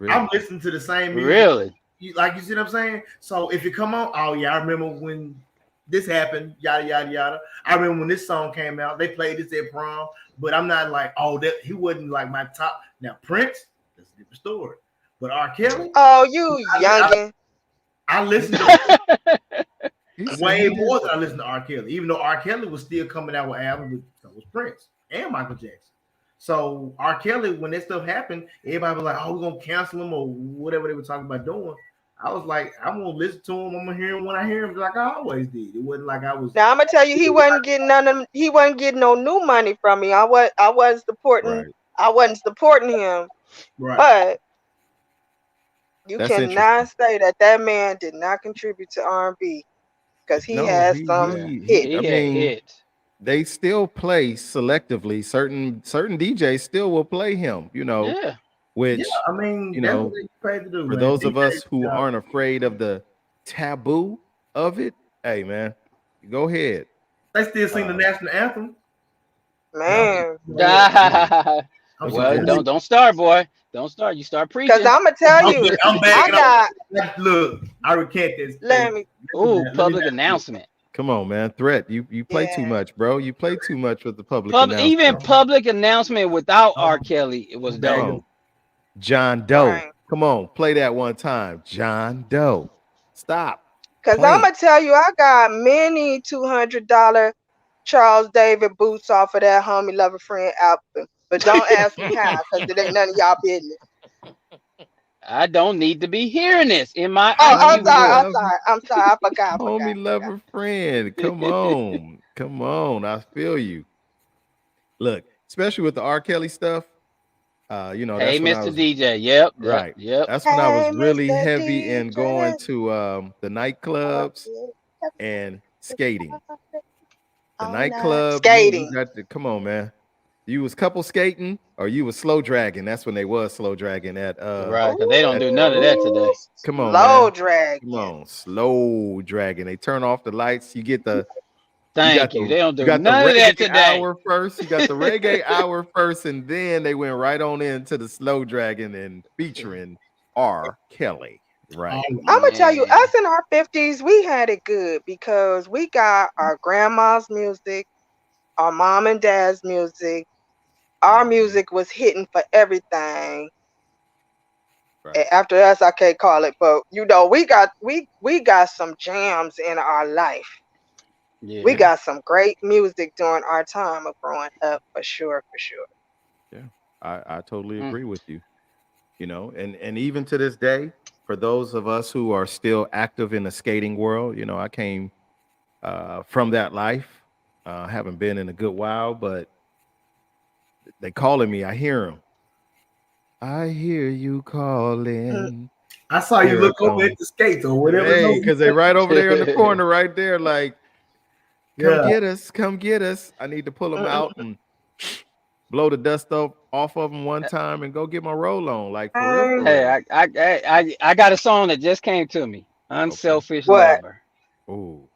I'm Really. listening to the same music. Really. You see what I'm saying? So if you come on, oh yeah, I remember when this happened, yada yada yada. I remember when this song came out, they played this at prom, but I'm not like, oh, that he wasn't like my top. Now Prince, that's a different story. But R. Kelly, Oh, you I, youngin. I listened to He said way he more just than I listened to R. Kelly, even though R. Kelly was still coming out with albums with so was Prince and Michael Jackson. So R. Kelly, when that stuff happened, everybody was like, "Oh, we're gonna cancel him or whatever they were talking about doing." I was like, "I'm gonna listen to him. I'm gonna hear him when I hear him, like I always did." It wasn't like I was Now I'm gonna tell you, he wasn't getting no new money from me. I was supporting, right. I wasn't supporting him, right. but you That's cannot interesting. say that that man did not contribute to R&B because he No, has he some Yeah. he. hits. I He had mean, hits. they still play selectively. Certain DJs still will play him. Yeah. Yeah, Which I mean you that's what know, they paid to do, for man. those DJ, of us who aren't afraid of the taboo of it, hey man, go ahead. they still sing the Uh, national anthem. no, Man, no, I'm no, Well, sorry. because don't start, boy. Don't start. You start because preaching. I'm gonna tell I'm, you, I'm I backing got up. Look, I recant this let statement. me Ooh, Let me public not do it. announcement. Come on, man. Threat. You play too Yeah. much, bro. You play too much with the public Even announcement. public announcement without R. Um, Kelly, it was Come dope. on. John Doe. Right. Come on, play that one time. John Doe. Stop Cause I'm playing. gonna tell you, I got many $200 Charles David boots off of that Homie Lover Friend album. But don't ask me how, cause it ain't none of y'all business. I don't need to be hearing this in my Oh, I'm IQ Homie sorry. I'm voice. love, sorry. I'm sorry. I forgot. I forgot. homie I forgot. lover friend. Come on. Come on. I feel you. Look, especially with the R. Kelly stuff. Hey, That's when I Mr. was DJ. Yep, yep, right. yep. That's when I was Hey, really Mr. heavy in going DJ. to the nightclubs and skating. The All night. nightclub, you Skating. got to come on, man. You was couple skating or you was slow dragging. That's when they was slow dragging Right, because they don't at do the none of club. that Ooh, today. Come on, slow man. Come dragging. on, slow dragging. They turn off the lights. You got Thank you. the They don't you do got the none of that reggae today. hour first. You got the reggae hour first, and then they went right on into the slow dragon and featuring R. Kelly. Right. I'm gonna tell you, Man. us in our 50s, we had it good because we got our grandma's music, our mom and dad's music. Our music was hitting for everything. Right. After us, I can't call it, but we got some jams in our life. Yeah. We got some great music during our time of growing up, for sure, for sure. Yeah. I totally Mm. agree with you. And even to this day, for those of us who are still active in the skating world, I came from that life. Haven't been in a good while, but they calling me. I hear them. I hear you calling. I saw you Here I look over at come. the skates or whatever. Hey, because they right over there in the corner, right there. Like, come Yeah. get us, come get us. I need to pull them out and blow the dust off of them one time and go get my roll on. Like for real, for Hey, real. I got a song that just came to me. Okay. Unselfish What? lover. Oh,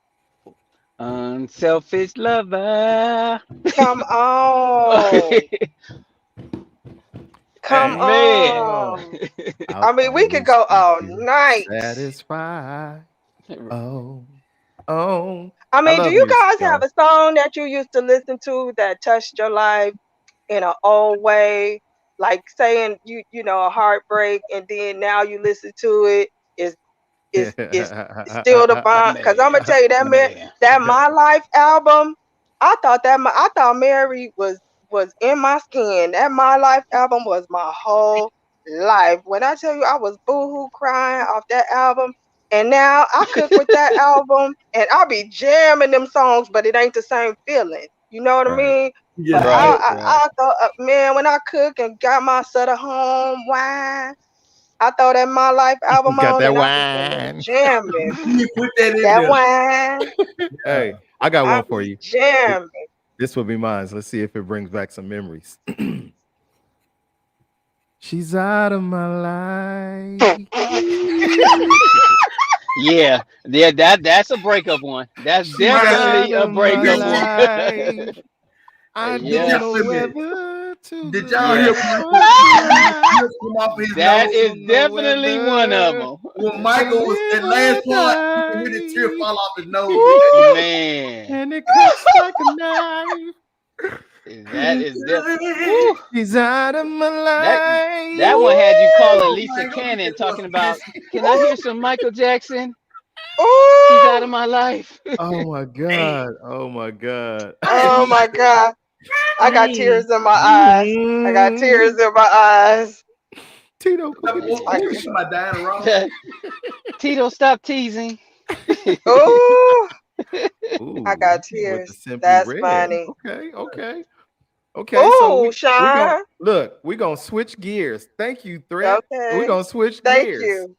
Unselfish lover. Come on. Come hey, Man. come on. on. I I'll mean, we could always go keep all you night. satisfied. Oh, oh. I I mean, do love you music, guys have y'all. a song that you used to listen to that touched your life in an old way? Like saying you a heartbreak, and then now you listen to it, is still the bond. Cause I'm Man. gonna tell you Man. that My Life album. I thought Mary was in my skin. That My Life album was my whole life. When I tell you I was boohoo crying off that album, and now I cook with that album, and I'll be jamming them songs, but it ain't the same feeling. You know what I Right. mean? But Yeah. Right, right. I thought, man, when I cook and got my set of home wine, I throw that My Life album Got on that and I begin to wine. jamming. You put that in That there. wine, Hey, I got I one for be you. jamming. This will be mine. Let's see if it brings back some memories. She's out of my life. Yeah, that's a breakup one. That's She's definitely out a of my breakup one. life. I Did Yeah. y'all, don't wait a know minute. whether to Did y'all hear believe Yeah. when or the cry. tears come off his That nose? I is don't know definitely one of whether them. When to Michael was live that last or part, you can hear the tear die. fall off his nose. Woo! Man, And it cuts like a knife. that is woo. She's out of my That life. that one had you calling Woo! Lisa Michael, Cannon it was talking about, pissed. can I Ooh! hear some Michael Jackson? She's out Ooh! of my life. Oh my Damn. God. Oh my God. Oh my God. I got tears in my eyes. I got Mm. tears in my eyes. Tito, go get his I, What you tears talking out. about, Diana Ross? Tito, stop teasing. ooh! I Ooh, you got came with the tears. simply That's red. funny. Okay, okay. Okay, so Ooh, we gonna Sean. look, we gonna switch gears. Thank you, Threat. We're Okay. gonna switch Thank gears. you.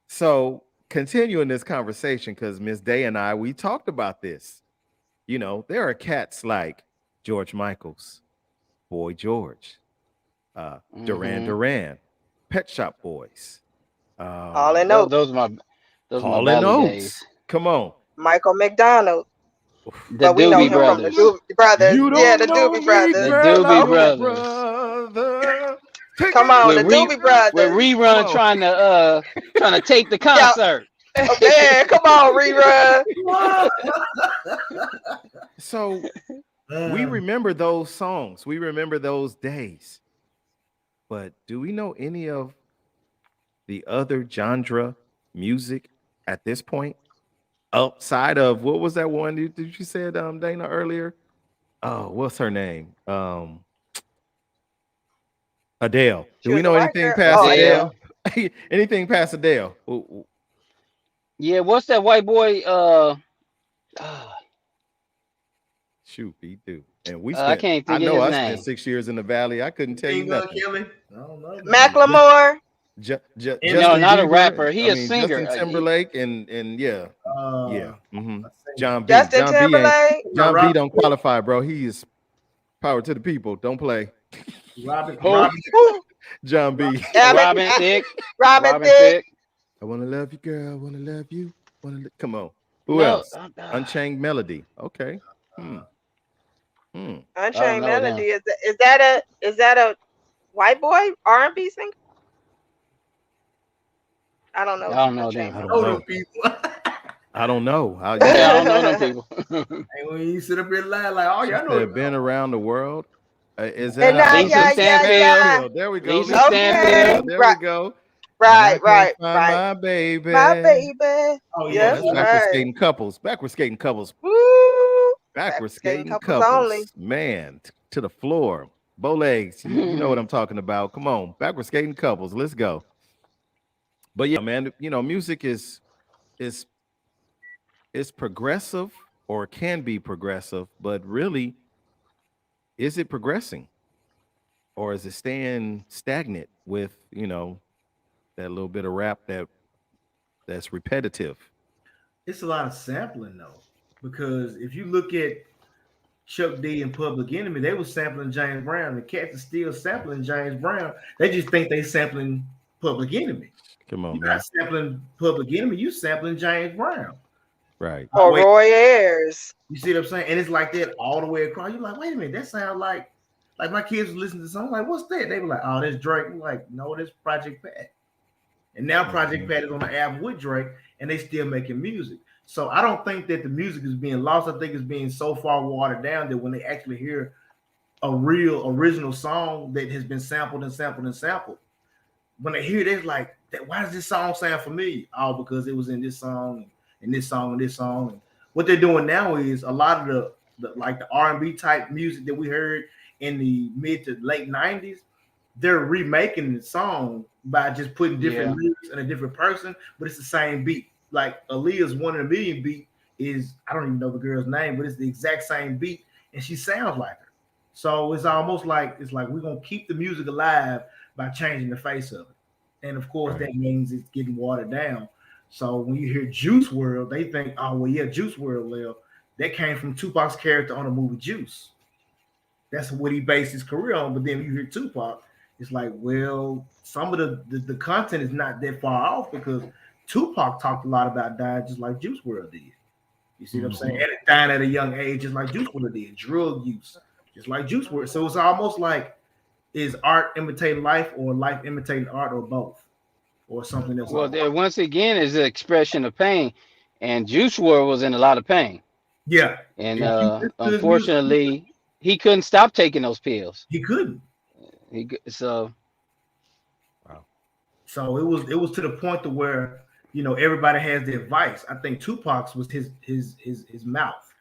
So continuing this conversation, because Miss Day and I we talked about this. There are cats like George Michaels, Boy George, Duran Hmm. Duran, Pet Shop Boys, All in Those, note. those are my those are my Hall and valley days. Oates. Come on. Michael McDonald. The But we know Doobie him from the Brothers. Doobie Brothers. You Yeah, don't the know Doobie me, The Brothers. Doobie So fellow Brothers. brother. Take come it on, With the easy. re Doobie with Brothers. Come rerun on. trying to tape the Yeah, concert. Oh, man, come on, rerun. So we remember those songs. We remember those days. But do we know any of the other genre music at this point? Outside of what was that one did you said Dana earlier? Oh, what's her name? Adele. She Do we was a know white anything girl. past Oh, Adele. Adele. Adele? Anything past Adele? Yeah, what's that white boy? Ah, Shoot, he do. And we I spent. can't I think of know his I spent name. 6 years in the valley. I couldn't You tell you think nothing. Kelly? I don't know, man. Macklemore. No, Justin MJ, not a Bieber. rapper. He I a mean singer. Justin Timberlake and yeah, yeah. I think John B. Justin John B. ain't Timberlake. John B. Robin, don't qualify, bro. He is power to the people. Don't play. Robin, Who? Woo. John B. Abbott. Robin Thicke. Robin Robin Thicke. Thicke. I wanna love you, girl. I wanna love you. Come on. Who No, else? Unchained Melody. Okay. Hmm. Hmm. I don't Unchained know them. Melody. Is that a white boy R&B singer? I don't I know don't know Unchained them. I don't know them know. people. I don't know. You Okay, I said don't know them Melody. people. And when you sit up here lying like, oh, she y'all know said been around the world. Is that And Lisa yeah, Lisa Stanfield. yeah. Stanfield? There we go. Lisa Lisa Okay. Stanfield. Stanfield. There we Right, go. And I right, can't right, find right. my My baby. baby. oh Come on, yeah, Yes, that's yeah. backward right. skating couples. Backward skating couples. Woo. Backward Backward skating skating couples only. couples. Man, to the floor. Bow legs. You know what I'm talking about. Come on. Backward skating couples. Let's go. But yeah, man, music is is progressive or can be progressive, but really, is it progressing or is it staying stagnant with that little bit of rap that's repetitive? It's a lot of sampling though, because if you look at Chuck D and Public Enemy, they were sampling James Brown. The cats are still sampling James Brown. They just think they sampling Public Enemy. Come on, You're not man. sampling Public Enemy. You sampling James Brown. Right. Oh, Or wait, Roy Ayers. you see what I'm saying? And it's like that all the way across. You're like, wait a minute, that sounds like my kids were listening to something like, what's that? They were like, oh, that's Drake. I'm like, no, that's Project Pat. And now Project Pat is on the album with Drake, and they still making music. So I don't think that the music is being lost. I think it's being so far watered down that when they actually hear a real original song that has been sampled and sampled and sampled, when they hear this, like, why does this song sound familiar? Oh, because it was in this song and this song and this song. And what they're doing now is a lot of the like the R&B type music that we heard in the mid to late 90s, they're remaking the song by just putting different lyrics and a different person, but it's the same beat. Like Aaliyah's One in a Million beat is, I don't even know the girl's name, but it's the exact same beat, and she sounds like her. So it's almost like we're gonna keep the music alive by changing the face of it. And of course, that means it's getting watered down. So when you hear Juice World, they think, oh well, yeah, Juice World, well, that came from Tupac's character on the movie Juice. That's what he based his career on. But then you hear Tupac, it's like, well, some of the content is not that far off because Tupac talked a lot about dying just like Juice World did. You see what I'm saying? And dying at a young age, just like Juice World did. Drug use, just like Juice World. So it's almost like, is art imitating life or life imitating art or both? Or something else? Well, there, once again, is an expression of pain, and Juice WRLD was in a lot of pain, Yeah. and His music, unfortunately, he couldn't stop taking those pills. he couldn't. So Wow. So it was to the point to where everybody has their vice. I think Tupac's was his mouth.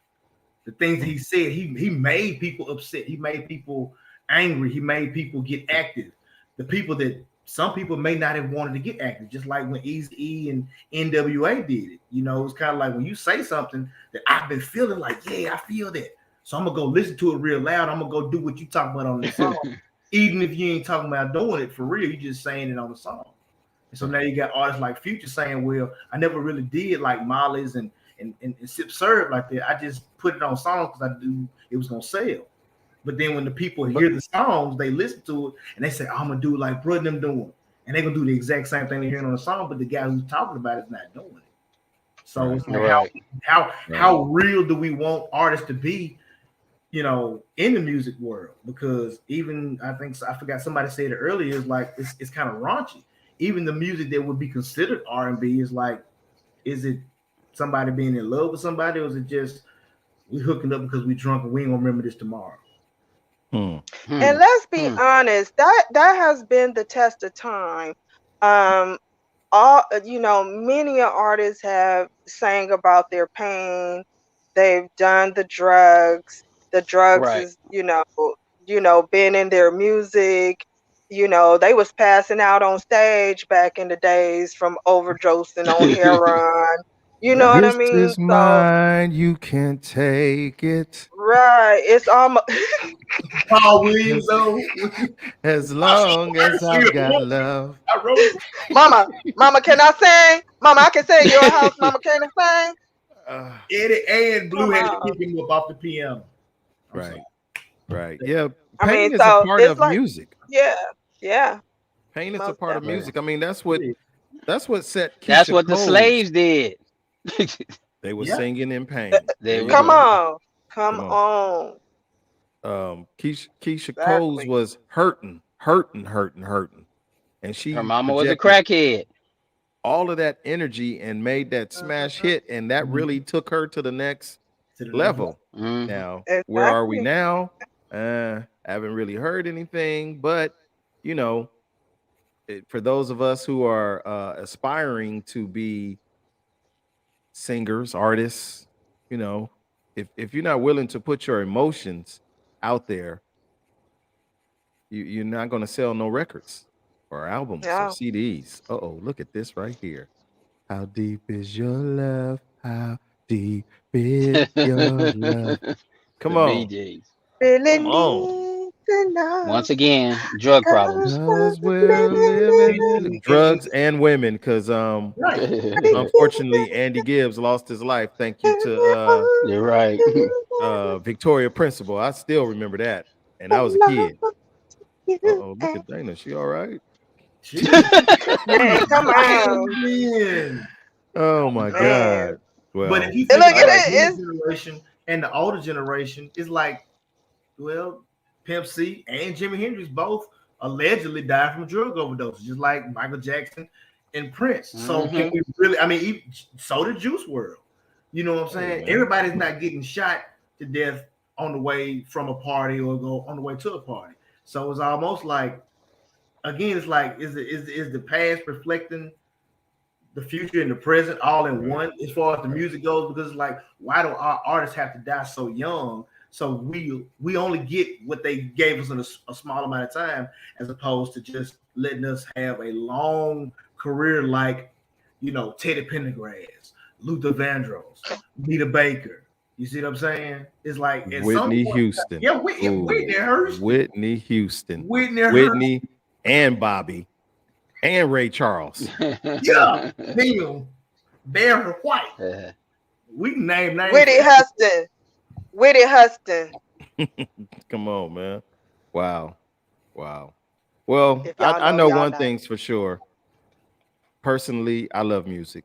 The things that he said, he made people upset. He made people angry. He made people get active. The people that some people may not have wanted to get active, just like when Eazy-E and NWA did it. It's kind of like when you say something that I've been feeling like, yeah, I feel that. So I'm gonna go listen to it real loud. I'm gonna go do what you talk about on the song, even if you ain't talking about doing it for real. You're just saying it on the song. And so now you got artists like Future saying, well, I never really did like Molly's and Sip Serve like that. I just put it on songs because I knew it was gonna sell. But then when the people hear the songs, they listen to it and they say, oh, I'm gonna do like Bro and them doing, and they're gonna do the exact same thing they're hearing on the song, but the guy who's talking about it's not doing it. So it's like how real do we want artists to be, in the music world? Because even I forgot somebody said it earlier, is like it's kind of raunchy. Even the music that would be considered R&B is like Is it somebody being in love with somebody, or is it just we hooking up because we drunk and we ain't gonna remember this tomorrow? Hmm. And let's be honest, that has been the test of time. Um, all many artists have sang about their pain. They've done the drugs. The drugs Right. is been in their music. They was passing out on stage back in the days from overdosing on heroin. You know Yeah. what I This mean? is So mine. You can take it right, it's almost Paul Williams, though. as long as I've got love. I wrote it. Mama, can I sing? Mama, I can sing your house. Mama, can I sing? Uh, Eddie and Blue Come had to on. pick him up off the piano. I'm right, sorry. right. Yeah, I mean, pain is a so part it's of like, music. yeah, yeah, Pain is a most part of definitely. music. I mean, that's what Yeah. set That's Keisha what the Cole's. slaves did. They were Yeah. singing in pain. They You were Come know, on, come come on. on. Keisha Cole's Exactly. was hurting, and her she mama was a projected crackhead. all of that energy and made that smash Mhm. hit, and that Mhm. really took her to the next To the next level. level. Hmm. Now, where are we Exactly. now? Haven't really heard anything, but you know, for those of us who are aspiring to be singers, artists, you know, if you're not willing to put your emotions out there, you're not going to sell no records or albums or Yeah. CDs. Oh, look at this right here. How deep is your love? How deep is your love? The Come on. BJs. Really Come on. need to know Once again, drug problems. Cause cause we're living in And, drugs and women. Cause right. unfortunately Andy Gibbs lost his life. Thank you to You're right. Victoria Principal. I still remember that. And I was a kid. Uh-oh, look at Dana. She all right? She Man, come on, man. Oh my man. God. But if Well, you And think look at about I the it. younger generation and the older generation, it's like, well, Pimp C and Jimi Hendrix both allegedly died from a drug overdose, just like Michael Jackson and Prince. So can Hmm. we really? I mean, so did Juice World. You know what I'm hey saying? man. Everybody's not getting shot to death on the way from a party or go on the way to a party. So it's almost like, again, it's like, is the past reflecting the future and the present all in Right. one as far as the Right. music goes? Because it's like, why do our artists have to die so young? So we only get what they gave us in a small amount of time, as opposed to just letting us have a long career like, Teddy Pendergrass, Luther Vandross, Nita Baker. You see what I'm saying? It's like at some Whitney point, Houston. yeah, Whitney Ooh, Houston, Whitney Houston. Whitney Houston, Whitney and Bobby and Ray Charles. yeah, Neil, Barry White. Uh, We can name names. Whitney Houston. Whitney Houston. Come on, man. Wow. Wow. Well, If y'all I know, know y'all one know. thing's for sure. Personally, I love music.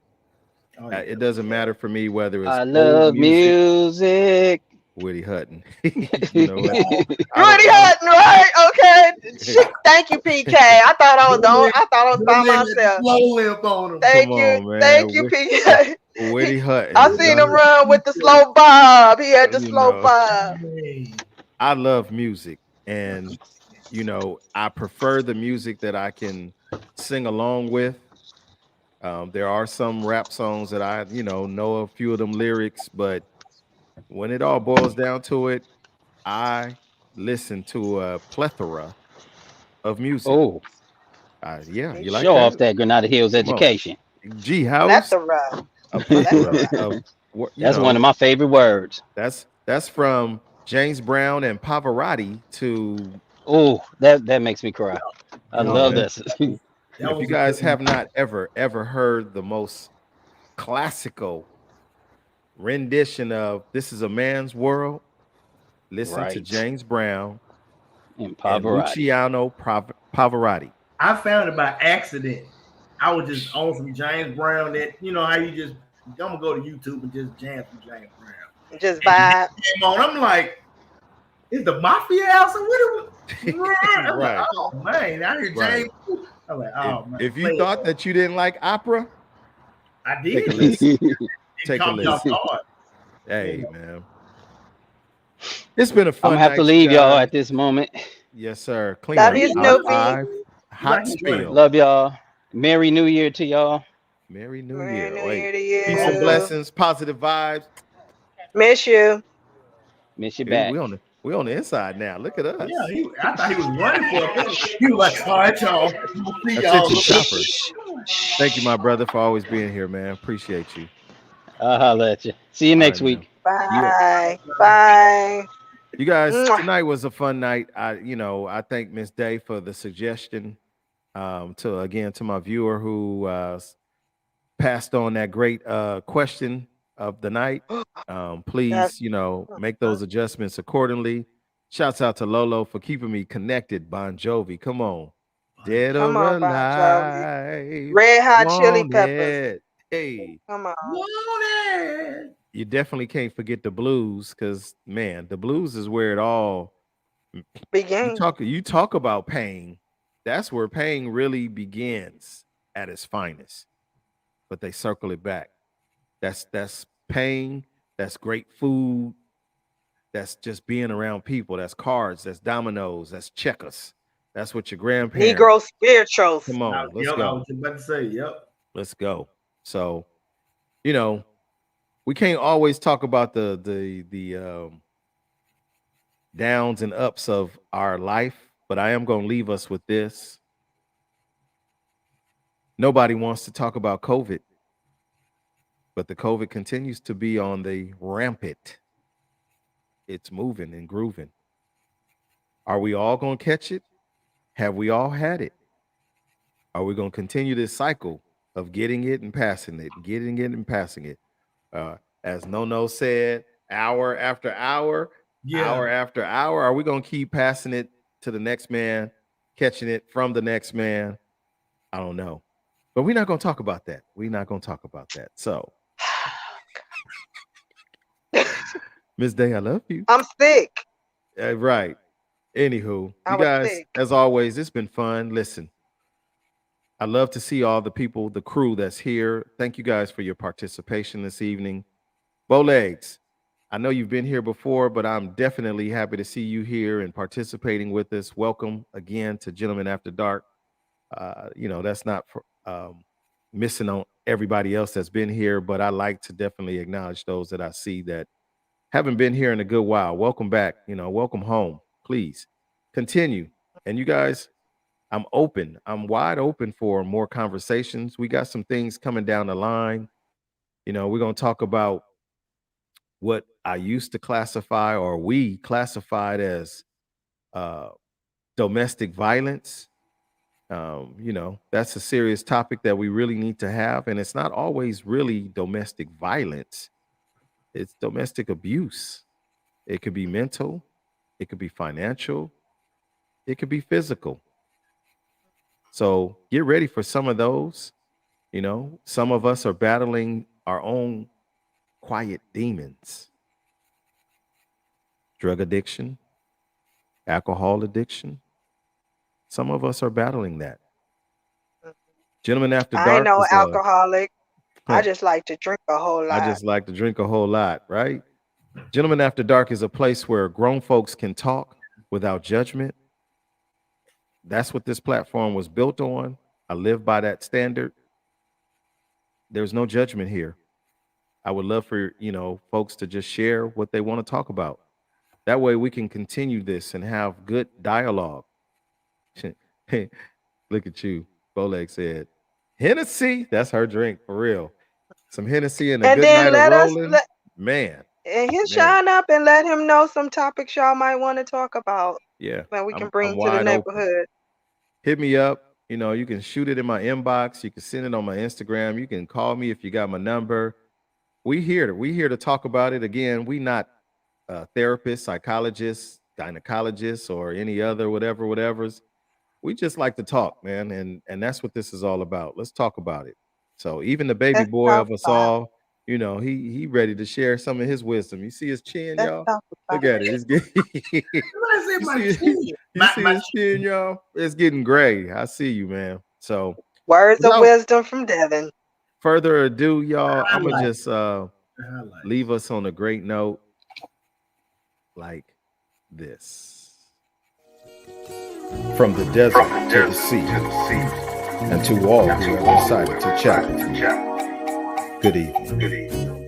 Oh, yeah. It doesn't matter for me whether it's I old love music, music. Woody Hutton. You know what? Whitney Houston, right? Okay. Shit. Thank you, PK. I thought I was by myself. Slow lip on him. Come Thank you. on, man. Thank you, PK. Woody I Hutton. seen him run with the slow bob. He had the You slow know, bob. I love music, and I prefer the music that I can sing along with. There are some rap songs that I, know a few of them lyrics, but when it all boils down to it, I listen to a plethora of music. Oh, Yeah, Me you like show too. off that? that Granada Hills Come on, education. G House, Plethora. a plethora Plethora. of what That's one of my favorite words. That's from James Brown and Pavarotti to Oh, that makes me cry. I come on, love man. this. That If you was a guys good one. have not ever heard the most classical rendition of "This Is a Man's World," listen to Right. James Brown And and Pavarotti. Luciano Pavarotti. I found it by accident. I was just on some James Brown. That how you just, I'm gonna go to YouTube and just jam some James Brown. Just And vibe. it came on. I'm like, is the Mafia house? And what? I'm like, Right. oh man, I hear Right. James. I'm like, If, oh man, if you play thought it. that you didn't like opera, I Take a did. listen. It Take a caught me off listen. guard. Hey, man. It's been a I'm gonna fun have to night, you leave y'all guys. at this moment. Yes, sir. Love Cleanup you, He out running. Snoopy. 5. He like Hot he's running. spill. Love y'all. Merry New Year to y'all. Merry New Merry Year. New Wait. Year to Peace and you. blessings, positive vibes. Miss you. Miss you Dude, back. we on the inside now. Look at Yeah, us. I thought he was running for a minute. He was like, all right, y'all. We'll see Attention y'all. shopper. Thank you, my brother, for always being here, man. Appreciate you. I'll holler at you. See you All next right, now. week. Yeah. Bye. Bye. You guys, Mwah. tonight was a fun night. I thank Miss Day for the suggestion. To my viewer who passed on that great question of the night. That's Please, make those adjustments accordingly. Shouts out to Lolo for keeping me connected. Bon Jovi, come on. Dead come or on, Bon Jovi. alive, Red Hot Chili want Peppers. it. Hey, Come on. Want it. you definitely can't forget the blues because, man, the blues is where it all Begin. you talk about pain. That's where pain really begins at its finest. But they circle it back. That's pain, that's great food, that's just being around people, that's cards, that's dominoes, that's checkers. That's what your grandparents. Negro spirituals. Come on, let's Yep, I go. was just about to say, yep. Let's go. So, you know, we can't always talk about the downs and ups of our life, but I am going to leave us with this. Nobody wants to talk about COVID, but the COVID continues to be on the rampant. It's moving and grooving. Are we all going to catch it? Have we all had it? Are we going to continue this cycle of getting it and passing it, getting it and passing it? As No said, hour after hour, Yeah. hour after hour, are we going to keep passing it to the next man, catching it from the next man? I don't know. But we're not going to talk about that. We're not going to talk about that. So, Miss Day, I love you. I'm sick. Right. Anywho, I you was guys, sick. as always, it's been fun. Listen, I love to see all the people, the crew that's here. Thank you guys for your participation this evening. Bowlegs, I know you've been here before, but I'm definitely happy to see you here and participating with us. Welcome again to Gentlemen After Dark. That's not for missing on everybody else that's been here, but I like to definitely acknowledge those that I see that haven't been here in a good while. Welcome back. Welcome home. Please continue. And you guys, I'm open. I'm wide open for more conversations. We got some things coming down the line. We're going to talk about what I used to classify or we classified as uh, domestic violence. That's a serious topic that we really need to have. And it's not always really domestic violence, it's domestic abuse. It could be mental, it could be financial, it could be physical. So get ready for some of those. Some of us are battling our own quiet demons, drug addiction, alcohol addiction. Some of us are battling that. Gentlemen After I ain't Dark no is alcoholic. I just like to drink a whole I lot. just like to drink a whole lot, right? Gentlemen After Dark is a place where grown folks can talk without judgment. That's what this platform was built on. I live by that standard. There's no judgment here. I would love for, folks to just share what they want to talk about. That way we can continue this and have good dialogue. Look at you. Boleg said, Hennessy, that's her drink for real. Some Hennessy and a And good then night of let us rolling. let Man, and he'll man. shine up and let him know some topics y'all might want to talk about Yeah, that we can I'm bring to the wide open. neighborhood. Hit me up. You can shoot it in my inbox. You can send it on my Instagram. You can call me if you got my number. We here to talk about it. Again, we not therapists, psychologists, gynecologists, or any other whatever's. We just like to talk, man, and that's what this is all about. Let's talk about it. So even the baby Let's boy talk of us about all, he ready to share some of his wisdom. You see his chin, let's y'all? talk Look about at it. It's getting What I say, you my see chin. you see his chin, y'all? It's getting gray. I see you, man. So words of without wisdom from Devin. further ado, y'all, I'm gonna Highlight. just Highlight. leave us on a great note like this. From the desert to the sea, and to all who have decided to chat with me. Good evening.